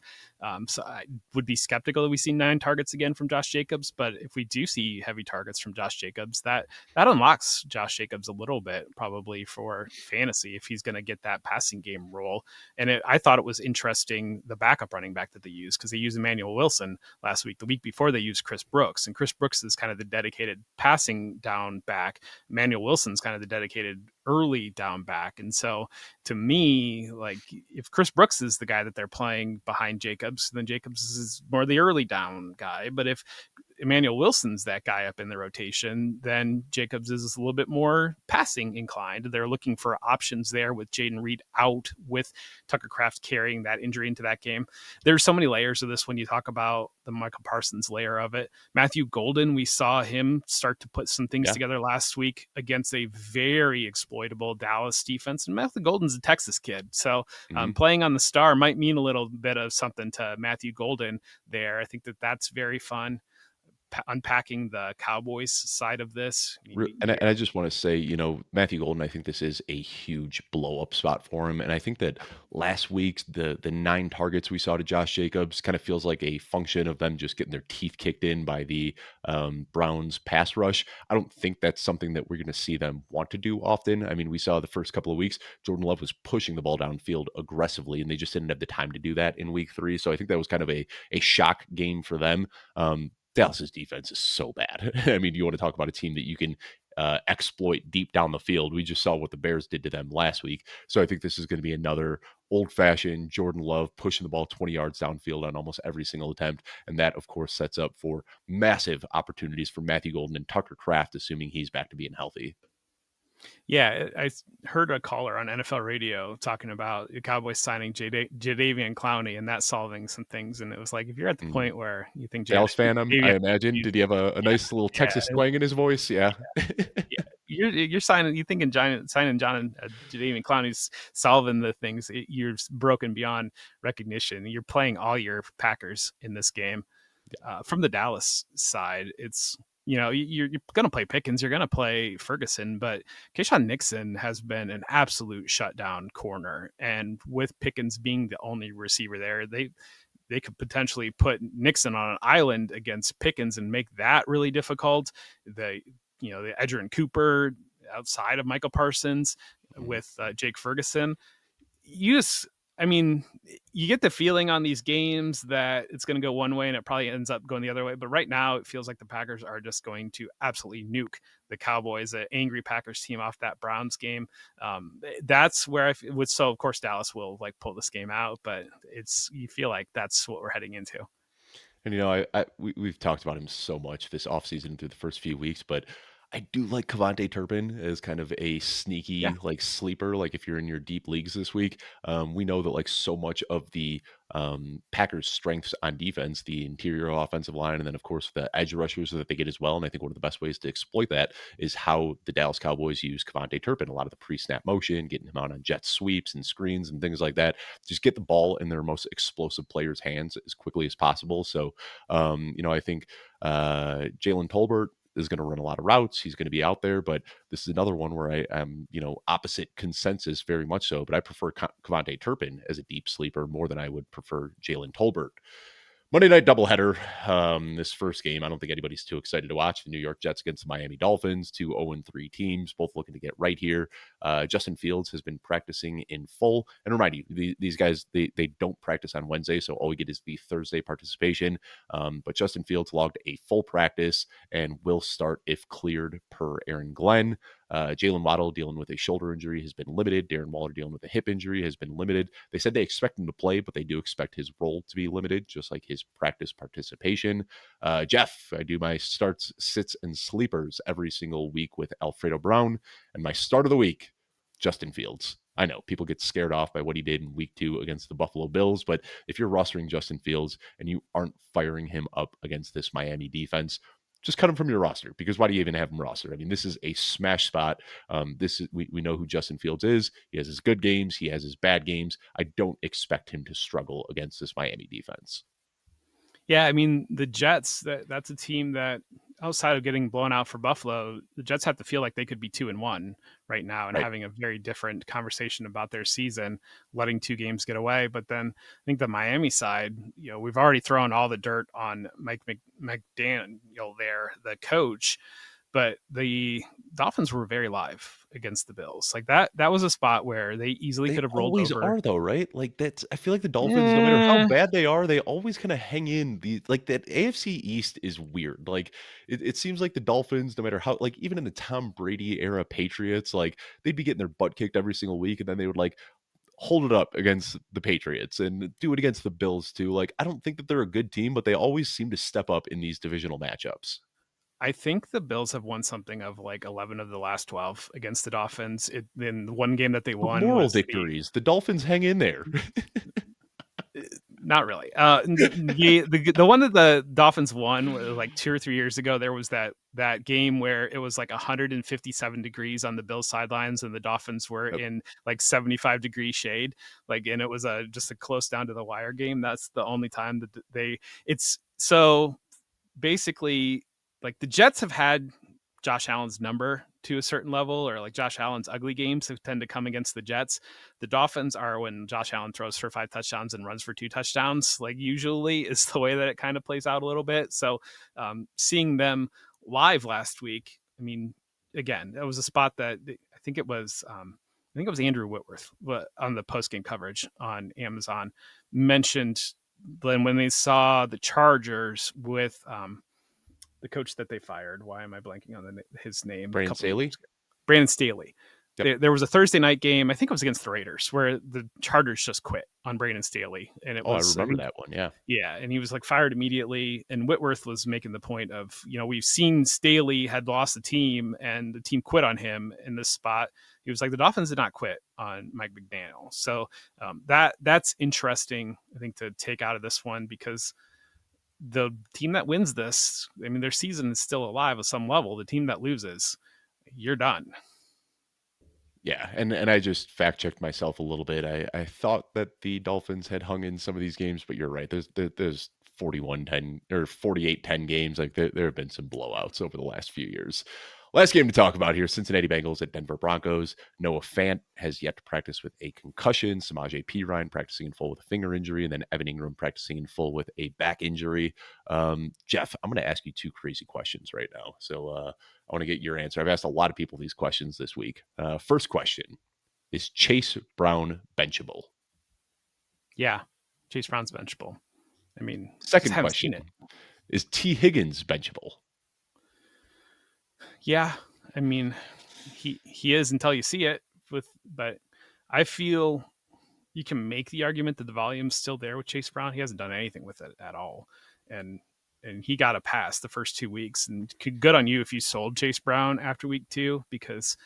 So I would be skeptical that we see 9 targets again from Josh Jacobs. But if we do see heavy targets from Josh Jacobs, that unlocks Josh Jacobs a little bit probably for fantasy if he's going to get that passing game role. And I thought it was interesting the backup running back that they used, because they used Emmanuel Wilson last week. The week before they used Chris Brooks, and Chris Brooks is kind of the dedicated passing down back. Emmanuel Wilson's kind of the dedicated early down back. And so to me, like, if Chris Brooks is the guy that they're playing behind Jacobs, then Jacobs is more the early down guy. But if Emmanuel Wilson's that guy up in the rotation, then Jacobs is a little bit more passing inclined. They're looking for options there with Jaden Reed out, with Tucker Kraft carrying that injury into that game. There's so many layers of this when you talk about the Michael Parsons layer of it. Matthew Golden, we saw him start to put some things together last week against a very exploitable Dallas defense. And Matthew Golden's a Texas kid. So playing on the star might mean a little bit of something to Matthew Golden there. I think that that's very fun. Unpacking the Cowboys side of this. And I just want to say, Matthew Golden, I think this is a huge blow up spot for him. And I think that last week's the 9 targets we saw to Josh Jacobs kind of feels like a function of them just getting their teeth kicked in by the Browns pass rush. I don't think that's something that we're going to see them want to do often. I mean, we saw the first couple of weeks, Jordan Love was pushing the ball downfield aggressively, and they just didn't have the time to do that in week 3. So I think that was kind of a shock game for them. Dallas's defense is so bad. I mean, you want to talk about a team that you can exploit deep down the field. We just saw what the Bears did to them last week. So I think this is going to be another old-fashioned Jordan Love pushing the ball 20 yards downfield on almost every single attempt. And that, of course, sets up for massive opportunities for Matthew Golden and Tucker Kraft, assuming he's back to being healthy. Yeah, I heard a caller on NFL radio talking about the Cowboys signing Jadeveon Clowney and that solving some things. And it was like, if you're at the point where you think Dallas fan, I imagine. Did he have a nice little Texas twang in his voice? Yeah. You're signing. You thinking signing Jadeveon Clowney's solving the things? You're broken beyond recognition. You're playing all your Packers in this game. From the Dallas side, it's, you're going to play Pickens, you're going to play Ferguson, but Keyshawn Nixon has been an absolute shutdown corner. And with Pickens being the only receiver there, they could potentially put Nixon on an island against Pickens and make that really difficult. The Edgerrin Cooper outside of Michael Parsons with Jake Ferguson. You get the feeling on these games that it's going to go one way and it probably ends up going the other way. But right now it feels like the Packers are just going to absolutely nuke the Cowboys, an angry Packers team off that Browns game. That's where so of course Dallas will pull this game out, but you feel like that's what we're heading into. And we've talked about him so much this offseason through the first few weeks, but I do like Kevontae Turpin as kind of a sneaky sleeper. Like if you're in your deep leagues this week, we know that so much of the Packers' strengths on defense, the interior offensive line, and then of course the edge rushers that they get as well. And I think one of the best ways to exploit that is how the Dallas Cowboys use Kevontae Turpin. A lot of the pre-snap motion, getting him out on jet sweeps and screens and things like that. Just get the ball in their most explosive players' hands as quickly as possible. So, I think Jalen Tolbert is going to run a lot of routes. He's going to be out there, but this is another one where I am, opposite consensus very much so, but I prefer Kevontae Turpin as a deep sleeper more than I would prefer Jalen Tolbert. Monday night doubleheader. This first game, I don't think anybody's too excited to watch. The New York Jets against the Miami Dolphins, 2 0-3 teams, both looking to get right here. Justin Fields has been practicing in full. And remind you, these guys, they don't practice on Wednesday, so all we get is the Thursday participation. But Justin Fields logged a full practice and will start if cleared per Aaron Glenn. Jalen Waddle dealing with a shoulder injury has been limited. Darren Waller dealing with a hip injury has been limited. They said they expect him to play, but they do expect his role to be limited, just like his practice participation. Jeff, I do my starts, sits, and sleepers every single week with Alfredo Brown. And my start of the week, Justin Fields. I know people get scared off by what he did in week 2 against the Buffalo Bills, but if you're rostering Justin Fields and you aren't firing him up against this Miami defense, just cut him from your roster, because why do you even have him roster? I mean, this is a smash spot. We know who Justin Fields is. He has his good games. He has his bad games. I don't expect him to struggle against this Miami defense. Yeah, I mean, the Jets, that's a team that outside of getting blown out for Buffalo, the Jets have to feel like they could be 2-1 right now and Right. having a very different conversation about their season, letting 2 games get away. But then I think the Miami side, we've already thrown all the dirt on Mike McDaniel there, the coach, but the Dolphins were very live against the Bills. Like that was a spot where they easily They could have rolled always over. are though, right? Like that's I feel like the Dolphins, no matter how Eh, bad they are, they always kind of hang in the like that AFC East is weird. Like it seems like the Dolphins, no matter how like even in the Tom Brady era Patriots, like they'd be getting their butt kicked every single week, and then they would like hold it up against the Patriots and do it against the Bills too. Like I don't think that they're a good team, but they always seem to step up in these divisional matchups. I think the Bills have won something of like 11 of the last 12 against the Dolphins. Then the one game that they But won moral was the victories, the Dolphins hang in there. not really. The one that the Dolphins won was like 2 or 3 years ago. There was that game where it was like 157 degrees on the Bills sidelines, and the Dolphins were Yep. in like 75-degree shade. Like, and it was just a close down to the wire game. That's the only time that it's so basically like the Jets have had Josh Allen's number to a certain level, or like Josh Allen's ugly games that tend to come against the Jets. The Dolphins are when Josh Allen throws for 5 touchdowns and runs for 2 touchdowns, like usually is the way that it kind of plays out a little bit. So seeing them live last week, I mean, again, that was a spot that I think it was Andrew Whitworth on the post game coverage on Amazon mentioned then when they saw the Chargers with the coach that they fired. Why am I blanking on his name? A Brandon couple of years Staley. ago. Brandon Staley. Yep. There was a Thursday night game, I think it was against the Raiders, where the Chargers just quit on Brandon Staley. And it Oh, I was, remember that one. Yeah. yeah, and he was like fired immediately. And Whitworth was making the point of, we've seen Staley had lost the team and the team quit on him in this spot. He was like, the Dolphins did not quit on Mike McDaniel. So that's interesting, I think, to take out of this one, because the team that wins this, I mean, their season is still alive at some level. The team that loses, you're done. Yeah, and I just fact checked myself a little bit. I thought that the Dolphins had hung in some of these games, but you're right. There's 41-10 or 48-10 games. Like there have been some blowouts over the last few years. Last game to talk about here, Cincinnati Bengals at Denver Broncos. Noah Fant has yet to practice with a concussion. Samaje Perine practicing in full with a finger injury, and then Evan Ingram practicing in full with a back injury. Jeff, I'm going to ask you 2 crazy questions right now. So I want to get your answer. I've asked a lot of people these questions this week. First question, is Chase Brown benchable? Yeah, Chase Brown's benchable. I mean, just Second haven't seen question, it. is T. Higgins benchable? Yeah, I mean, he is until you see it. But I feel you can make the argument that the volume's still there with Chase Brown. He hasn't done anything with it at all, and he got a pass the first 2 weeks. And good on you if you sold Chase Brown after week 2, because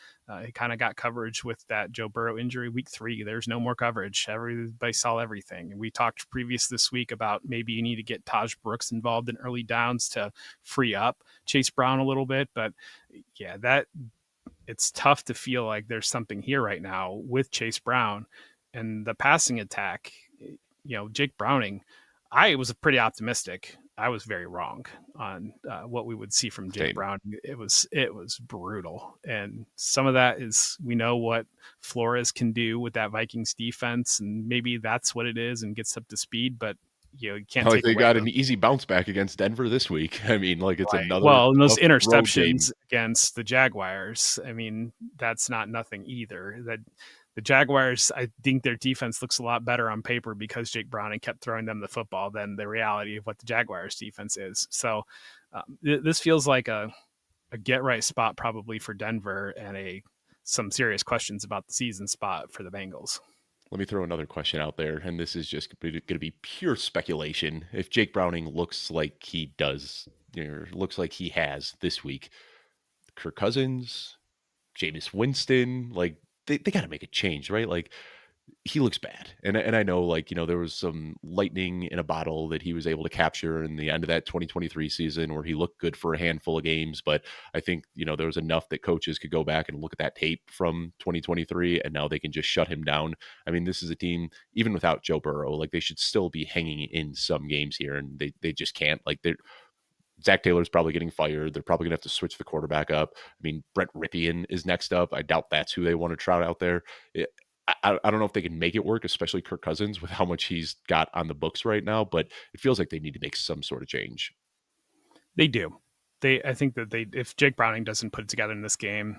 he kind of got coverage with that Joe Burrow injury. Week 3, there's no more coverage. Everybody saw everything. And we talked previous this week about maybe you need to get Taj Brooks involved in early downs to free up Chase Brown a little bit. But yeah, it's tough to feel like there's something here right now with Chase Brown and the passing attack. Jake Browning, I was pretty optimistic. I was very wrong on what we would see from Jake Brown. It was brutal, and some of that is we know what Flores can do with that Vikings defense, and maybe that's what it is, and gets up to speed. But you can't Like take they away got those. an easy bounce back against Denver this week. I mean, like it's Right. another Well, and those tough road game. interceptions against the Jaguars, I mean, that's not nothing either. That the Jaguars, I think their defense looks a lot better on paper because Jake Browning kept throwing them the football than the reality of what the Jaguars defense is. So this feels like a get right spot probably for Denver, and some serious questions about the season spot for the Bengals. Let me throw another question out there, and this is just going to be pure speculation. If Jake Browning looks like he does, looks like he has this week, Kirk Cousins, Jameis Winston, like they got to make a change, right? Like he looks bad. And I know, like, there was some lightning in a bottle that he was able to capture in the end of that 2023 season where he looked good for a handful of games. But I think, there was enough that coaches could go back and look at that tape from 2023, and now they can just shut him down. I mean, this is a team, even without Joe Burrow, like they should still be hanging in some games here, and they just can't. Like Zach Taylor's probably getting fired. They're probably going to have to switch the quarterback up. I mean, Brett Ripien is next up. I doubt that's who they want to trot out there. I don't know if they can make it work, especially Kirk Cousins with how much he's got on the books right now, but it feels like they need to make some sort of change. They do. I think that if Jake Browning doesn't put it together in this game,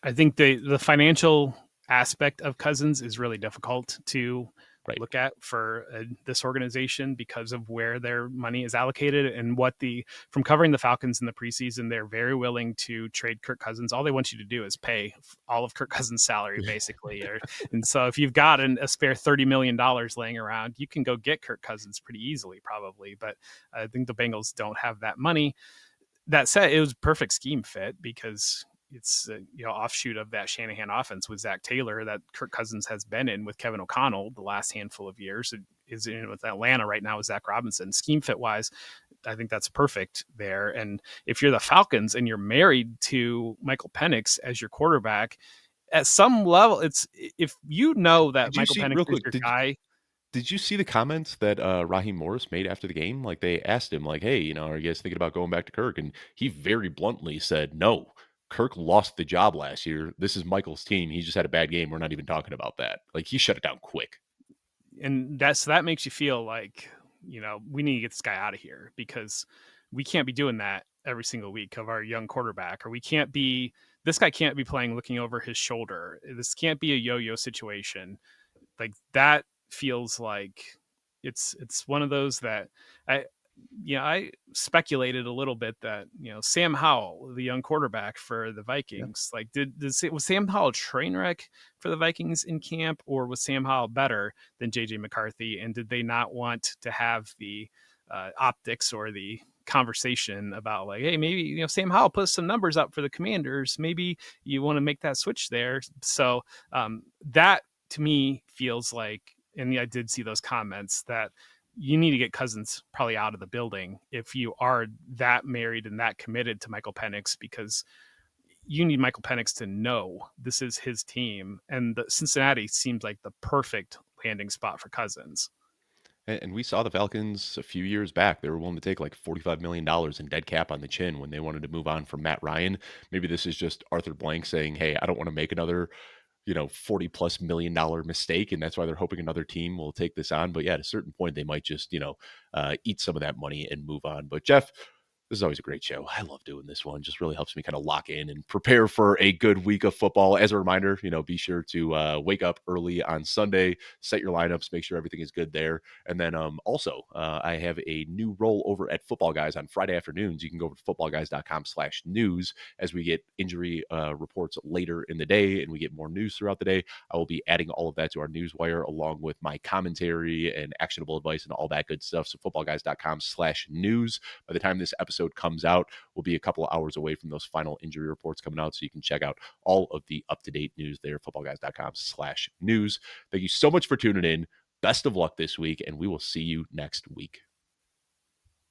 I think the financial aspect of Cousins is really difficult to Right. look at for this organization because of where their money is allocated and from covering the Falcons in the preseason, they're very willing to trade Kirk Cousins. All they want you to do is pay all of Kirk Cousins' salary, basically. And so if you've got a spare $30 million laying around, you can go get Kirk Cousins pretty easily, probably. But I think the Bengals don't have that money. That said, it was a perfect scheme fit because it's offshoot of that Shanahan offense with Zach Taylor that Kirk Cousins has been in with Kevin O'Connell the last handful of years. It is in with Atlanta right now with Zach Robinson. Scheme fit wise, I think that's perfect there. And if you're the Falcons and you're married to Michael Penix as your quarterback, at some level, it's if you know that Did you Michael see Penix real is quick? your guy. Did you see the comments that Raheem Morris made after the game? Like they asked him, like, "Hey, are you guys thinking about going back to Kirk?" And he very bluntly said, "No, Kirk lost the job last year. This is Michael's team. He just had a bad game. We're not even talking about that." Like he shut it down quick. And that makes you feel like we need to get this guy out of here because we can't be doing that every single week of our young quarterback, or this guy can't be playing looking over his shoulder. This can't be a yo-yo situation. Like that feels like it's one of those that I speculated a little bit that Sam Howell, the young quarterback for the Yeah. Vikings, like was Sam Howell a train wreck for the Vikings in camp, or was Sam Howell better than JJ McCarthy? And did they not want to have the optics or the conversation about like, hey, maybe Sam Howell put some numbers up for the Commanders. Maybe you want to make that switch there. So that to me feels like, and I did see those comments that you need to get Cousins probably out of the building if you are that married and that committed to Michael Penix, because you need Michael Penix to know this is his team. And Cincinnati seems like the perfect landing spot for Cousins. And we saw the Falcons a few years back. They were willing to take like $45 million in dead cap on the chin when they wanted to move on from Matt Ryan. Maybe this is just Arthur Blank saying, "Hey, I don't want to make another 40+ million dollar mistake," and that's why they're hoping another team will take this on. But yeah, at a certain point, they might just eat some of that money and move on. But Jeff, this is always a great show. I love doing this one. Just really helps me kind of lock in and prepare for a good week of football. As a reminder, be sure to wake up early on Sunday, set your lineups, make sure everything is good there. And then also, I have a new role over at Football Guys on Friday afternoons. You can go over to footballguys.com/news as we get injury reports later in the day and we get more news throughout the day. I will be adding all of that to our news wire along with my commentary and actionable advice and all that good stuff. So footballguys.com/news. By the time this episode comes out, we'll be a couple of hours away from those final injury reports coming out. So you can check out all of the up-to-date news there, footballguys.com/news. Thank you so much for tuning in. Best of luck this week, and we will see you next week.